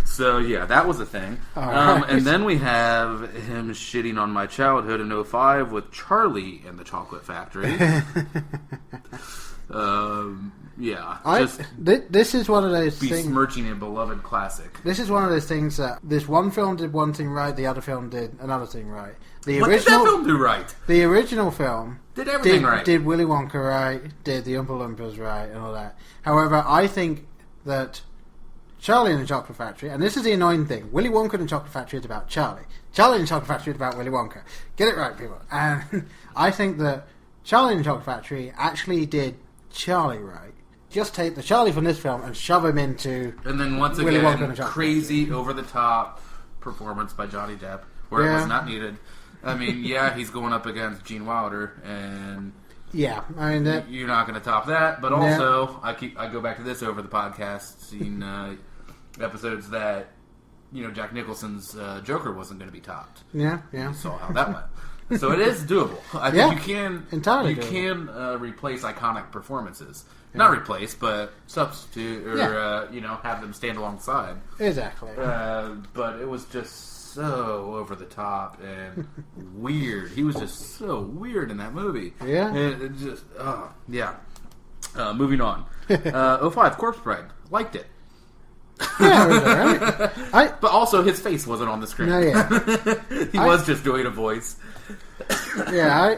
So that was a thing. Right. And then we have him shitting on my childhood in 05 with Charlie and the Chocolate Factory. This is one of those things... Besmirching a beloved classic. This is one of those things that this one film did one thing right, the other film did another thing right. What did that film do right? The original film... Did everything right. Did Willy Wonka right, did the Oompa Loompas right, and all that. However, I think that Charlie and the Chocolate Factory, and this is the annoying thing, Willy Wonka and the Chocolate Factory is about Charlie. Charlie and the Chocolate Factory is about Willy Wonka. Get it right, people. And I think that Charlie and the Chocolate Factory actually did Charlie right. Just take the Charlie from this film and shove him into... And then once Willy again, Wonka and crazy, over-the-top performance by Johnny Depp, where it was not needed. I mean, he's going up against Gene Wilder, and... Yeah, I mean... You're not going to top that, but also, I go back to this over the podcast, seeing episodes that, Jack Nicholson's Joker wasn't going to be topped. Yeah. You saw how that went. So it is doable. I think you can entirely can replace iconic performances. Yeah. Not replace, but substitute or have them stand alongside. Exactly. But it was just so over the top and weird. He was just so weird in that movie. Yeah. It just moving on. 05 Corpse Bride. Liked it. Yeah, it was alright. But also his face wasn't on the screen. No, yeah. He was just doing a voice. Yeah,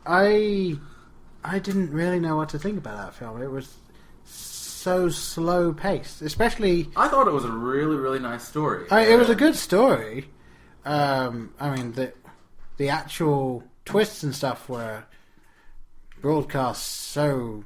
I didn't really know what to think about that film. It was so slow paced, especially. I thought it was a really, really nice story. It was a good story. The actual twists and stuff were broadcast so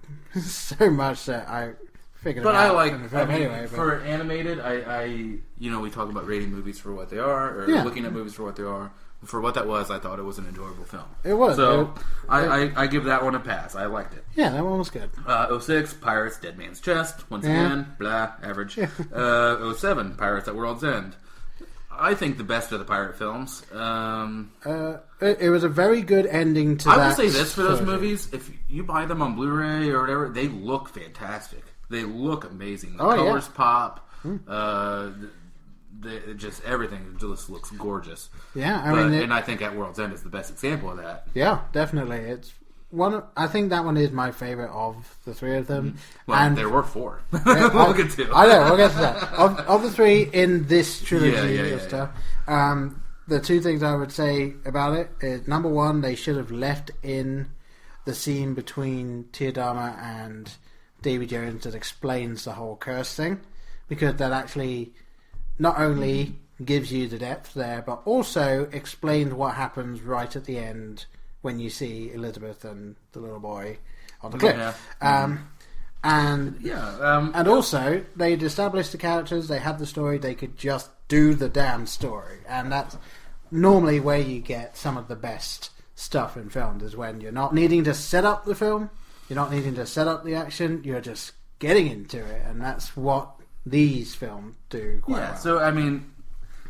much that I figured. But I like anyway. For animated, we talk about rating movies for what they are, or looking at movies for what they are. For what that was, I thought it was an enjoyable film. It was. So, I give that one a pass. I liked it. Yeah, that one was good. 06, Pirates, Dead Man's Chest. Once again, blah, average. 07, Pirates at World's End. I think the best of the pirate films. It was a very good ending to that. I will say this for those movies. If you buy them on Blu-ray or whatever, they look fantastic. They look amazing. The colors pop. Just everything just looks gorgeous. Yeah, and I think At World's End is the best example of that. Yeah, definitely. It's one. I think that one is my favorite of the three of them. Well, and there were four. We'll get to. I know. We'll get to that. Of the three in this trilogy of stuff, the two things I would say about it is, number one, they should have left in the scene between Teodama and Davy Jones that explains the whole curse thing, because that actually not only gives you the depth there, but also explains what happens right at the end when you see Elizabeth and the little boy on the cliff. Yeah. And also they'd established the characters, they had the story, they could just do the damn story, and that's normally where you get some of the best stuff in films, is when you're not needing to set up the film, you're not needing to set up the action, you're just getting into it, and that's what these films do quite well. So I mean,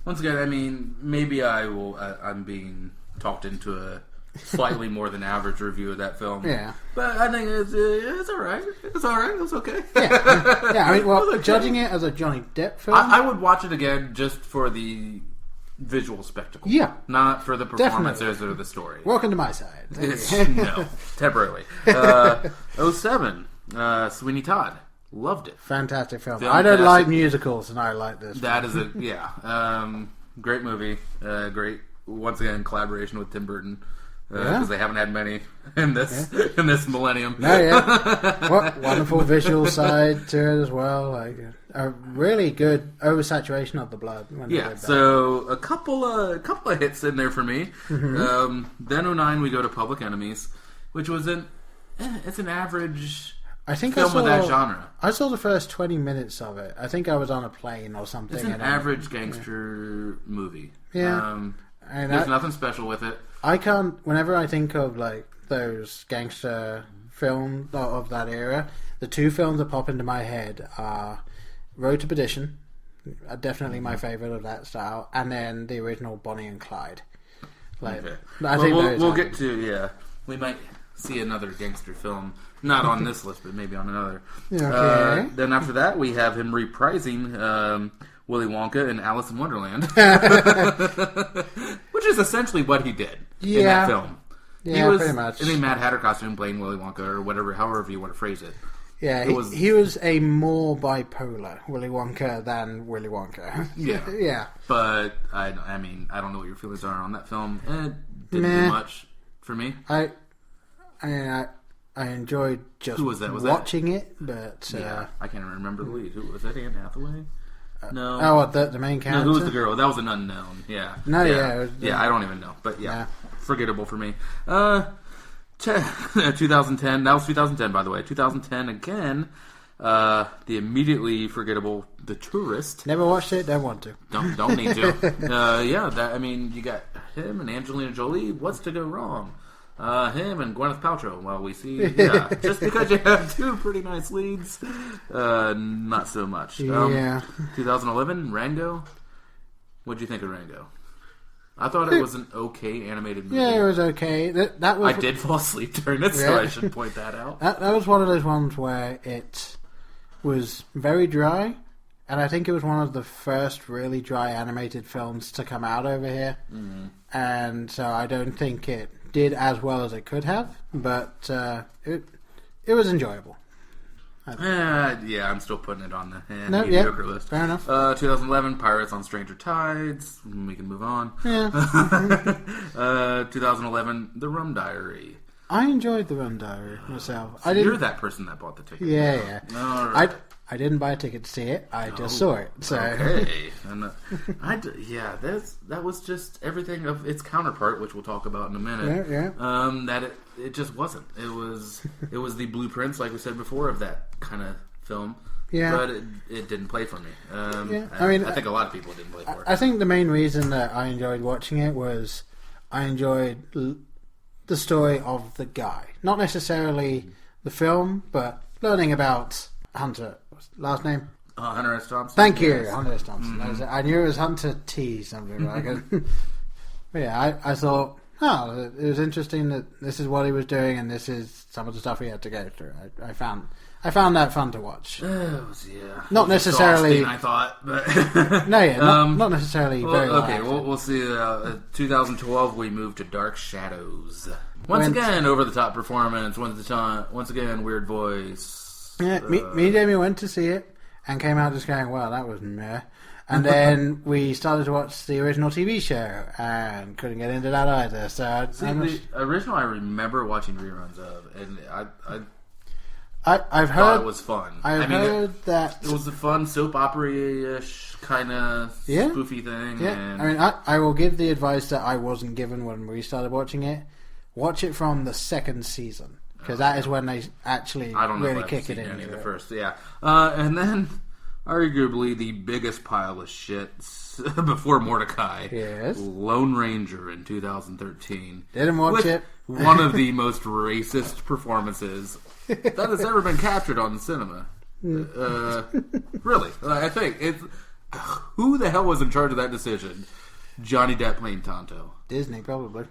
once again, I mean, maybe I'm being talked into a slightly more than average review of that film. Yeah, but I think it's all right. It's all right. It's okay. Yeah. I mean, well, judging it as a Johnny Depp film, I would watch it again just for the visual spectacle. Yeah, not for the performances or the story. Welcome to my side. No, temporarily. 07, Sweeney Todd. Loved it. Fantastic film. I don't like musicals, and I like this. That is a great movie. Great, once again, collaboration with Tim Burton, because they haven't had many in this millennium. No, yeah. What wonderful visual side to it as well. Like a really good oversaturation of the blood. So a couple of hits in there for me. Mm-hmm. Then 09, we go to Public Enemies, which was it's an average. I think film with that genre. I saw the first 20 minutes of it. I think I was on a plane or something. It's an average gangster movie. Yeah. There's nothing special with it. I can't... Whenever I think of like those gangster films of that era, the two films that pop into my head are Road to Perdition, definitely my favourite of that style, and then the original Bonnie and Clyde. Like, okay. I think we'll get to... We might see another gangster film. Not on this list, but maybe on another. Okay. Then after that, we have him reprising Willy Wonka in Alice in Wonderland. Which is essentially what he did in that film. Yeah, he was pretty much. In a Mad Hatter costume playing Willy Wonka, or whatever, however you want to phrase it. Yeah, he was a more bipolar Willy Wonka than Willy Wonka. Yeah. Yeah. But, I mean, I don't know what your feelings are on that film. It didn't do much for me. I enjoyed just watching it, but... I can't remember the lead. Who was that? Anne Hathaway? No. Oh, the main character? No, who was the girl? That was an unknown. Yeah. No, I don't even know. But forgettable for me. 2010. That was 2010, by the way. 2010 again. The immediately forgettable The Tourist. Never watched it. Don't want to. Don't need to. You got him and Angelina Jolie. What's to go wrong? Him and Gwyneth Paltrow. Well, we see, just because you have two pretty nice leads, not so much. 2011, Rango. What'd you think of Rango? I thought it was an okay animated movie. Yeah, it was okay. That was. I did fall asleep during it, so I should point that out. That was one of those ones where it was very dry, and I think it was one of the first really dry animated films to come out over here. Mm-hmm. And so I don't think it did as well as it could have, but it was enjoyable. I'm still putting it on the mediocre list. Fair enough. 2011, Pirates on Stranger Tides. We can move on. Yeah. 2011, The Rum Diary. I enjoyed The Rum Diary myself. So you're that person that bought the ticket. Yeah. All right. I didn't buy a ticket to see it. I just saw it. So. Okay. And, that was just everything of its counterpart, which we'll talk about in a minute. Yeah. That it just wasn't. It was the blueprints, like we said before, of that kind of film. Yeah. But it didn't play for me. I think a lot of people didn't play for it. I think the main reason that I enjoyed watching it was I enjoyed the story of the guy. Not necessarily the film, but learning about Hunter. Last name? Hunter S. Thompson. Thank you, Hunter S. Thompson. Mm-hmm. I knew it was Hunter T. something. But I thought, it was interesting that this is what he was doing, and this is some of the stuff he had to go through. I found that fun to watch. Not necessarily. I thought, but not necessarily. We'll see. 2012, we moved to Dark Shadows. Once again, over the top performance. Once again, weird voice. Yeah, me and Jamie went to see it and came out just going, "Wow, that was meh." And then we started to watch the original TV show and couldn't get into that either. So the original, I remember watching reruns of, and I've thought heard it was fun. I've heard that it was a fun soap opera-ish kind of spoofy thing. Yeah, and I mean, I will give the advice that I wasn't given when we started watching it. Watch it from the second season, because that is when they actually really kick it in. The first, and then arguably the biggest pile of shit before Mortdecai, Lone Ranger in 2013. Didn't watch it. One of the most racist performances that has ever been captured on cinema. Really, I think it's who the hell was in charge of that decision? Johnny Depp playing Tonto. Disney, probably.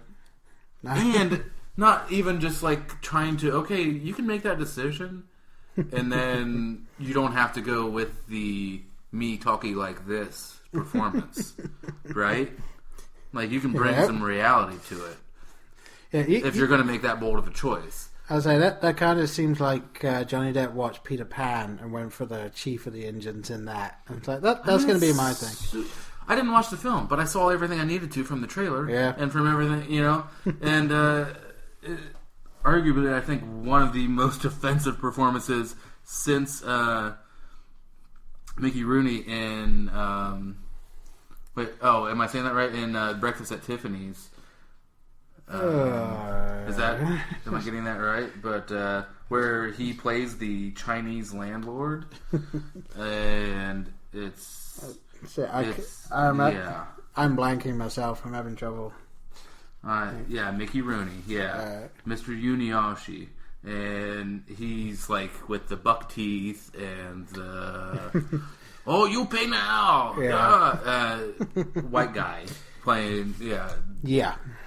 And not even just like trying to, okay, you can make that decision and then you don't have to go with the me talking like this performance, right? Like you can bring some reality to it if you're going to make that bold of a choice. I would say that kind of seems like Johnny Depp watched Peter Pan and went for the chief of the Indians in that. And it's like, that's going to be my thing. I didn't watch the film, but I saw everything I needed to from the trailer and from everything, and arguably I think one of the most offensive performances since Mickey Rooney in am I saying that right? In Breakfast at Tiffany's. Am I getting that right? But where he plays the Chinese landlord, and I'm blanking myself. I'm having trouble. Mickey Rooney. Mr. Yuniashi, and he's like with the buck teeth and the you pay now. White guy playing.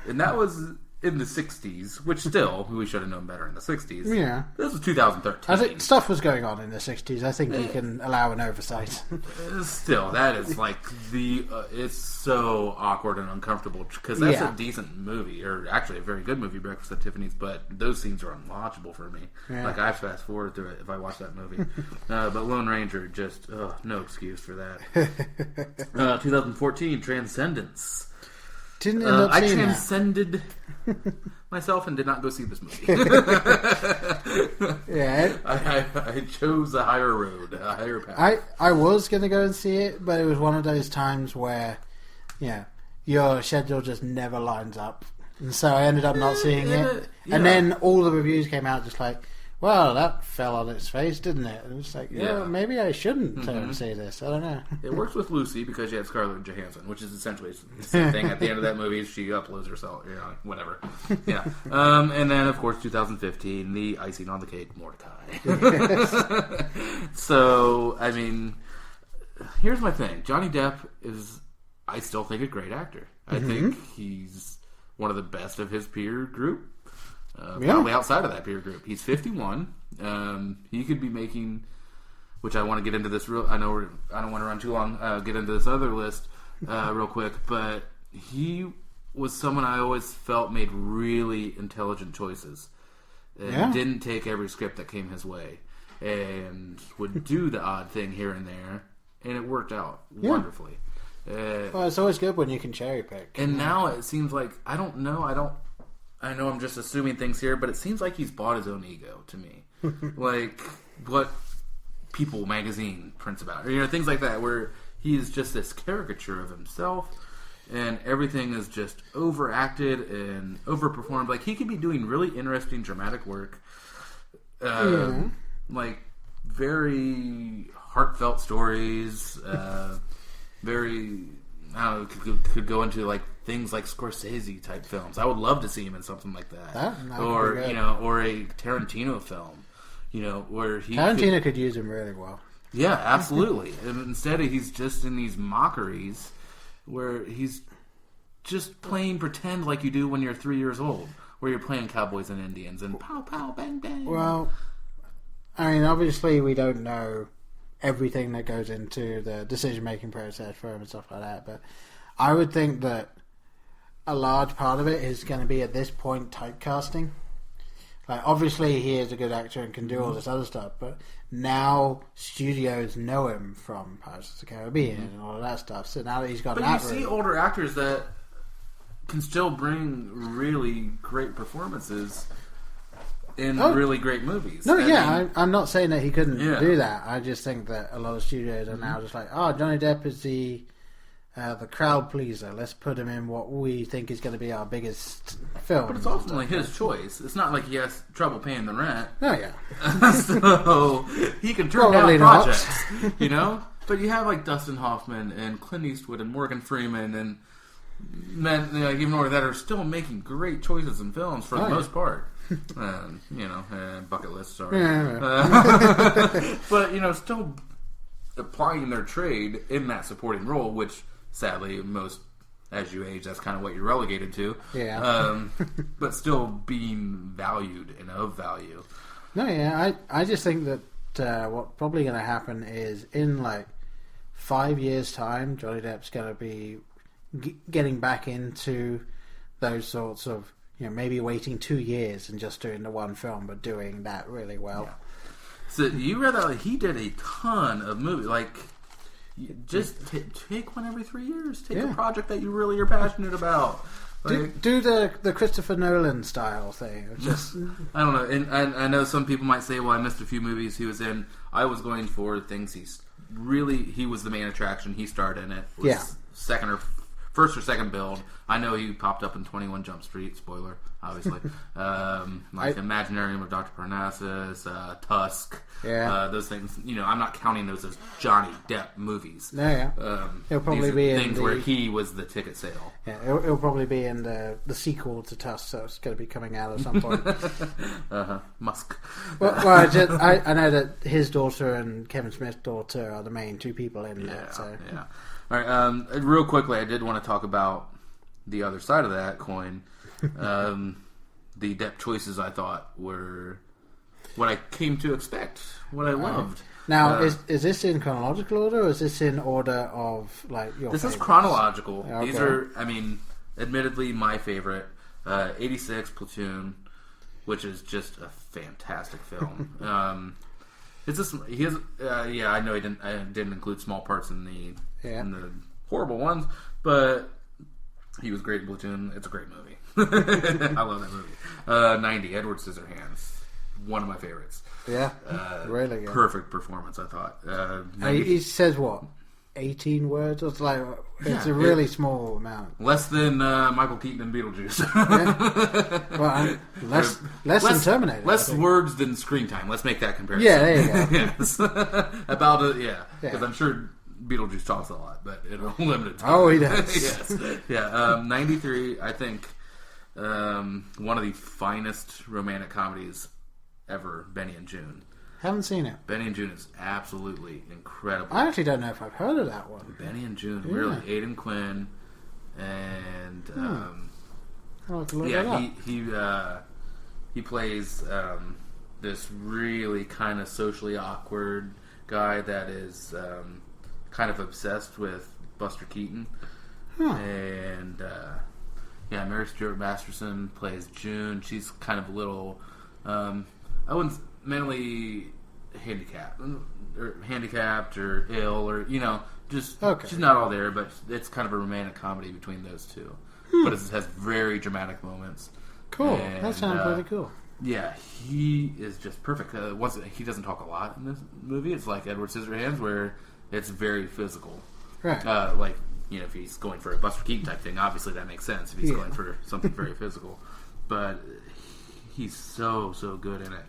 And that was in the 60s, which still, we should have known better in the 60s. Yeah. This was 2013. I think stuff was going on in the 60s. I think you can allow an oversight. Still, that is like it's so awkward and uncomfortable, because that's a decent movie, or actually a very good movie, Breakfast at Tiffany's, but those scenes are unwatchable for me. Yeah. Like, I fast forward through it if I watch that movie. But Lone Ranger, just, no excuse for that. 2014, Transcendence. Didn't end up seeing I transcended myself and did not go see this movie. I chose a higher road, a higher path. I was going to go and see it, but it was one of those times where, your schedule just never lines up. And so I ended up not seeing it. Yeah. And then all the reviews came out just like, well, that fell on its face, didn't it? And it was like, maybe I shouldn't say this. I don't know. It works with Lucy because she had Scarlett Johansson, which is essentially the same thing. At the end of that movie, she uploads herself, whatever. Yeah. And then, of course, 2015, the icing on the cake, Mortdecai. So, I mean, here's my thing. Johnny Depp is, I still think, a great actor. I think he's one of the best of his peer group. Probably outside of that peer group. He's 51. He could be making, which I want to get into this I don't want to run too long. Get into this other list real quick. But he was someone I always felt made really intelligent choices, and didn't take every script that came his way, and would do the odd thing here and there, and it worked out wonderfully. Well, it's always good when you can cherry pick. And now it seems like I know I'm just assuming things here, but it seems like he's bought his own ego to me. Like what People magazine prints about. Or, things like that, where he's just this caricature of himself, and everything is just overacted and overperformed. Like, he could be doing really interesting dramatic work. Like, very heartfelt stories. Very... I don't know, could go into like things like Scorsese type films. I would love to see him in something like that, or or a Tarantino film, where Tarantino could use him really well. Yeah, absolutely. And instead, he's just in these mockeries where he's just playing pretend like you do when you're 3 years old, where you're playing cowboys and Indians and pow pow bang bang. Well, I mean, obviously, we don't know everything that goes into the decision-making process for him and stuff like that, but I would think that a large part of it is going to be, at this point, typecasting. Like, obviously he is a good actor and can do all this other stuff, but now studios know him from Pirates of the Caribbean and all of that stuff, so now that he's got that... But you see older actors that can still bring really great performances in really great movies. No, I'm not saying that he couldn't do that. I just think that a lot of studios are now just like, oh, Johnny Depp is the crowd pleaser. Let's put him in what we think is going to be our biggest film. But it's ultimately his choice. It's not like he has trouble paying the rent. Oh, yeah. So he can turn down projects, you know? But you have like Dustin Hoffman and Clint Eastwood and Morgan Freeman and men, even more that are still making great choices in films for the most part. Bucket list, sorry. But, still applying their trade in that supporting role, which sadly, as you age, that's kind of what you're relegated to. Yeah. But still being valued and of value. No, yeah, I just think that what's probably going to happen is in like 5 years' time, Johnny Depp's going to be getting back into those sorts of, maybe waiting 2 years and just doing the one film, but doing that really well. Yeah. So you read that he did a ton of movies, just take one every 3 years. Take a project that you really are passionate about. Do the Christopher Nolan style thing. Just I don't know, and I know some people might say, "Well, I missed a few movies he was in." I was going for things he was the main attraction. He starred in it. First or second build. I know he popped up in 21 Jump Street. Spoiler, obviously. Imaginarium of Dr. Parnassus, Tusk. Yeah. Those things. I'm not counting those as Johnny Depp movies. No, yeah. It'll probably be things where he was the ticket sale. Yeah, it'll probably be in the sequel to Tusk, so it's going to be coming out at some point. Musk. Well, I know that his daughter and Kevin Smith's daughter are the main two people in that. So. Yeah. All right. Real quickly, I did want to talk about the other side of that coin. The Depp choices, I thought, were what I came to expect, what I loved. Now, is this in chronological order, or is this in order of your This favorites? Is chronological. Okay. These are, admittedly, my favorite. 86, Platoon, which is just a fantastic film. I know I didn't include small parts in the horrible ones, but he was great in Platoon. It's a great movie. I love that movie. 90, Edward Scissorhands. One of my favorites. Yeah, really good. Perfect performance, I thought. He says what? 18 words? It's a really small amount. Less than Michael Keaton in Beetlejuice. Well, less than Terminator. Less words than screen time. Let's make that comparison. Yeah, there you go. Yes. About it, yeah. Because I'm sure Beetlejuice talks a lot, but in a limited time. Oh, he does. Yes. Yeah. 93, I think, one of the finest romantic comedies ever, Benny and June. Haven't seen it. Benny and June is absolutely incredible. I actually don't know if I've heard of that one. Benny and June, really. Aidan Quinn, and I'll have to look that up. He plays this really kind of socially awkward guy that is kind of obsessed with Buster Keaton, and Mary Stuart Masterson plays June. She's kind of a little, I wouldn't mentally handicapped or ill or just she's not all there, but it's kind of a romantic comedy between those two. But it has very dramatic moments. Cool. That sounds really cool. Yeah, he is just perfect. He doesn't talk a lot in this movie. It's like Edward Scissorhands, where it's very physical. Right. If he's going for a Buster Keaton type thing, obviously that makes sense. If he's going for something very physical, but he's so good in it.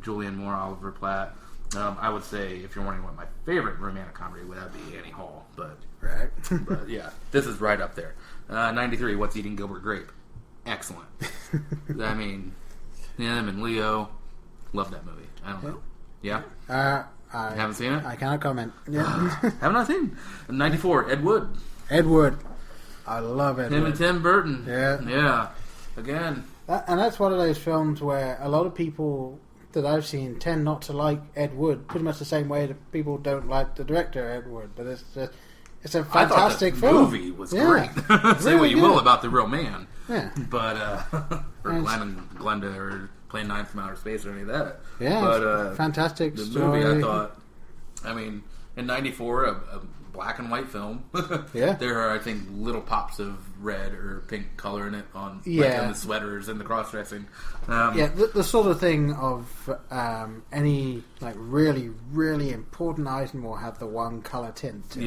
Julianne Moore, Oliver Platt. I would say, if you're wondering what my favorite romantic comedy would, that be Annie Hall. But yeah, this is right up there. 93, What's Eating Gilbert Grape? Excellent. Him and Leo, love that movie. I don't know. Yeah? I haven't seen it? I cannot comment. Yeah. Have not seen. 94, Ed Wood. Ed Wood. I love Ed Wood. Him and Tim Burton. Yeah. Yeah. Again. And that's one of those films where a lot of people that I've seen tend not to like Ed Wood, pretty much the same way that people don't like the director Ed Wood. But it's a fantastic film. The movie was great. Say what you will about the real man. Yeah. But or Glenn and Glenda or Plane 9 from Outer Space or any of that. Yeah. But fantastic the story. movie, I thought. In '94, a black and white film. Yeah. There are, I think, little pops of red or pink color in it on the sweaters and the cross-dressing. The sort of thing of any like really, really important item will have the one color tint.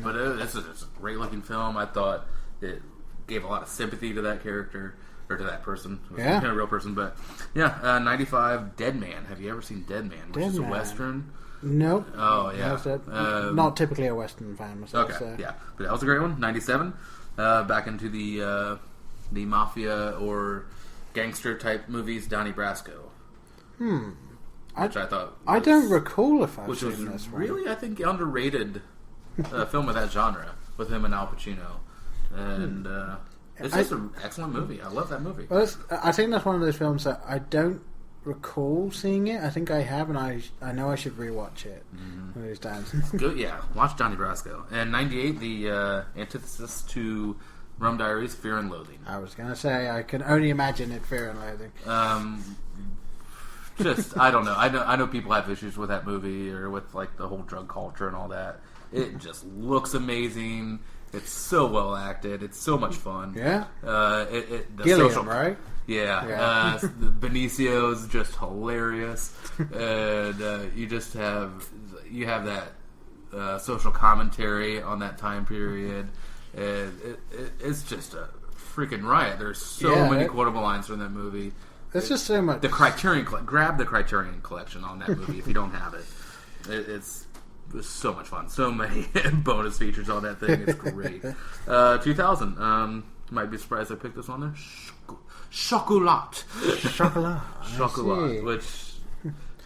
But it's a great-looking film. I thought it gave a lot of sympathy to that character. Or to that person. Kind of a real person. But, 95, Dead Man. Have you ever seen Dead Man? Which is a Western. Nope. Oh, yeah. Not typically a Western fan myself. Okay, so. yeah. But that was a great one. 97. Back into the mafia or gangster-type movies, Donnie Brasco. Which I thought I don't recall if I've seen this one. Really, I think, underrated film of that genre with him and Al Pacino. And... it's just an excellent movie. I love that movie. Well, I think that's one of those films that I don't recall seeing it. I think I have, and I know I should rewatch it one of these times. Good, yeah. Watch Johnny Brasco. And 98, the antithesis to Rum Diaries, Fear and Loathing. I was going to say, I can only imagine it, Fear and Loathing. I don't know. I know people have issues with that movie or with like the whole drug culture and all that. It just looks amazing. It's so well acted. It's so much fun. Yeah. Gilliam, right? Yeah. Benicio's just hilarious, and you have that social commentary on that time period, and it's just a freaking riot. There's so many quotable lines from that movie. There's just so much. The Criterion, grab the Criterion collection on that movie if you don't have it. It's so much fun. So many bonus features on that thing. It's great. 2000. Might be surprised I picked this on there. Chocolat. Which,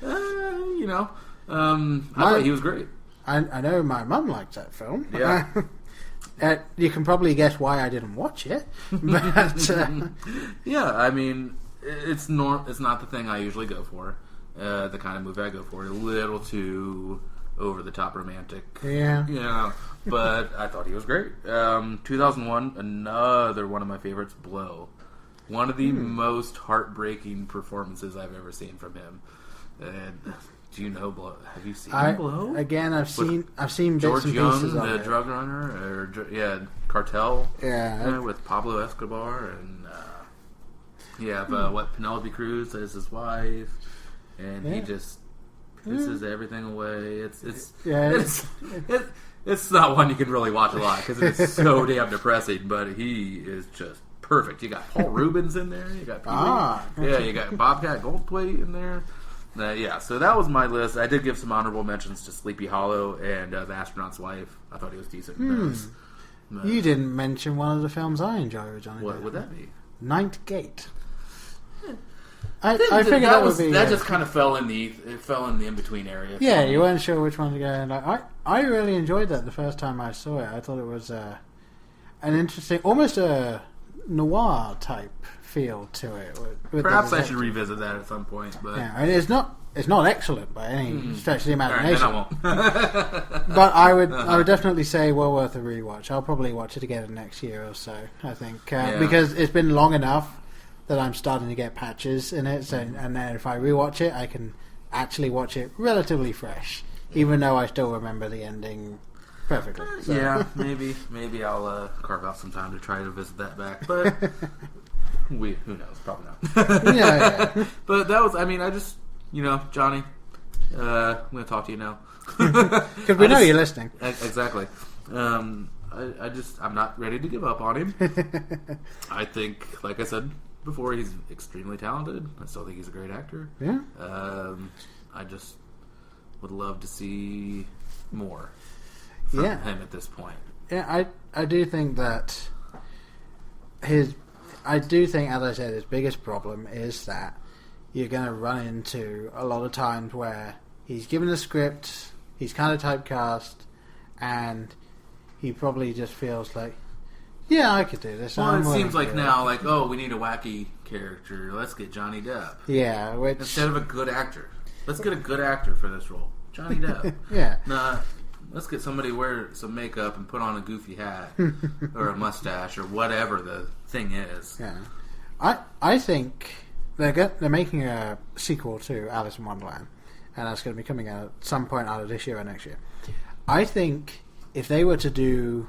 I thought he was great. I know my mum likes that film. Yeah. You can probably guess why I didn't watch it. But, yeah, I mean, it's not the thing I usually go for. The kind of movie I go for. A little too over-the-top romantic. Yeah. But I thought he was great. 2001, another one of my favorites, Blow. One of the most heartbreaking performances I've ever seen from him. And do you know Blow? Have you seen Blow? Again, I've seen bits George and Young, pieces of the it. drug runner, Cartel. Yeah. With Pablo Escobar and what Penelope Cruz as his wife, and he just pisses everything away. It's not one you can really watch a lot because it's so damn depressing. But he is just perfect. You got Paul Rubens in there. You got you got Bobcat Goldthwait in there. So that was my list. I did give some honorable mentions to Sleepy Hollow and The Astronaut's Wife. I thought he was decent in those. You didn't mention one of the films I enjoy with Johnny Depp. What would that be? Ninth Gate. I figured that would be... That just kind of fell in the in-between area. Yeah, you weren't sure which one to go. And I really enjoyed that the first time I saw it. I thought it was an interesting, almost a noir type feel to it. Perhaps I should revisit that at some point. But it's not excellent by any stretch of the imagination. Right, then I won't. But I would definitely say well worth a rewatch. I'll probably watch it again next year or so. I think because it's been long enough that I'm starting to get patches in it. So and then if I rewatch it, I can actually watch it relatively fresh, even though I still remember the ending perfectly. So. Yeah, maybe I'll carve out some time to try to visit that back, but who knows? Probably not. Yeah. But that was, I just, Johnny, I'm going to talk to you now because we know you're listening. Exactly. I'm not ready to give up on him. I think, like I said before, he's extremely talented. I still think he's a great actor. Yeah. I just would love to see more from him at this point. Yeah, I do think that as I said, his biggest problem is that you're going to run into a lot of times where he's given a script, he's kind of typecast, and he probably just feels like, yeah, I could do this. Well, it seems like now, we need a wacky character. Let's get Johnny Depp. Yeah, instead of a good actor. Let's get a good actor for this role. Johnny Depp. Yeah. Nah, let's get somebody wear some makeup and put on a goofy hat or a mustache or whatever the thing is. Yeah. I think they're making a sequel to Alice in Wonderland, and that's going to be coming out at some point either this year or next year. I think if they were to do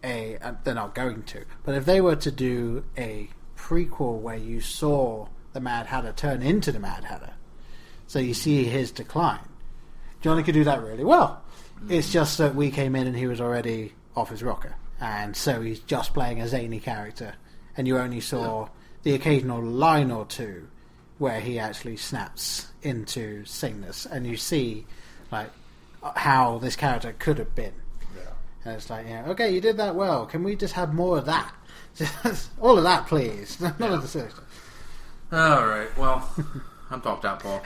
they're not going to, but if they were to do a prequel where you saw the Mad Hatter turn into the Mad Hatter, so you see his decline, Johnny could do that really well. It's just that we came in and he was already off his rocker, and so he's just playing a zany character, and you only saw the occasional line or two where he actually snaps into sameness, and you see like how this character could have been. And it's like, okay, you did that well. Can we just have more of that? All of that, please. None of the serious. All right. Well, I'm talked out, Paul.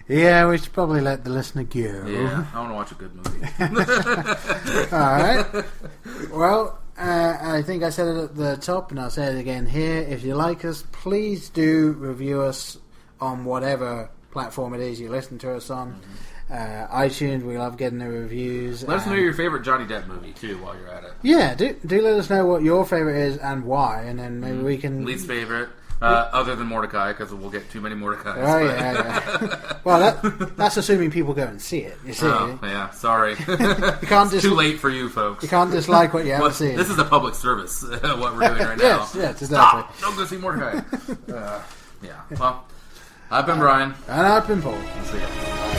Yeah, we should probably let the listener go. Yeah, I want to watch a good movie. All right. Well, I think I said it at the top, and I'll say it again here. If you like us, please do review us on whatever platform it is you listen to us on. Mm-hmm. iTunes, we love getting the reviews. Let us know your favorite Johnny Depp movie too while you're at it. Yeah, do let us know what your favorite is and why, and then maybe we can least favorite, other than Mortdecai, because we'll get too many Mortdecais. Oh yeah. Well, that's assuming people go and see it. You see? Oh yeah, sorry. You can't it's too late for you folks. You can't dislike what you haven't seen. This is a public service. What we're doing right now. Yes, exactly. Stop! Don't go see Mortdecai. Yeah. Well, I've been Brian, and I've been Paul. See ya.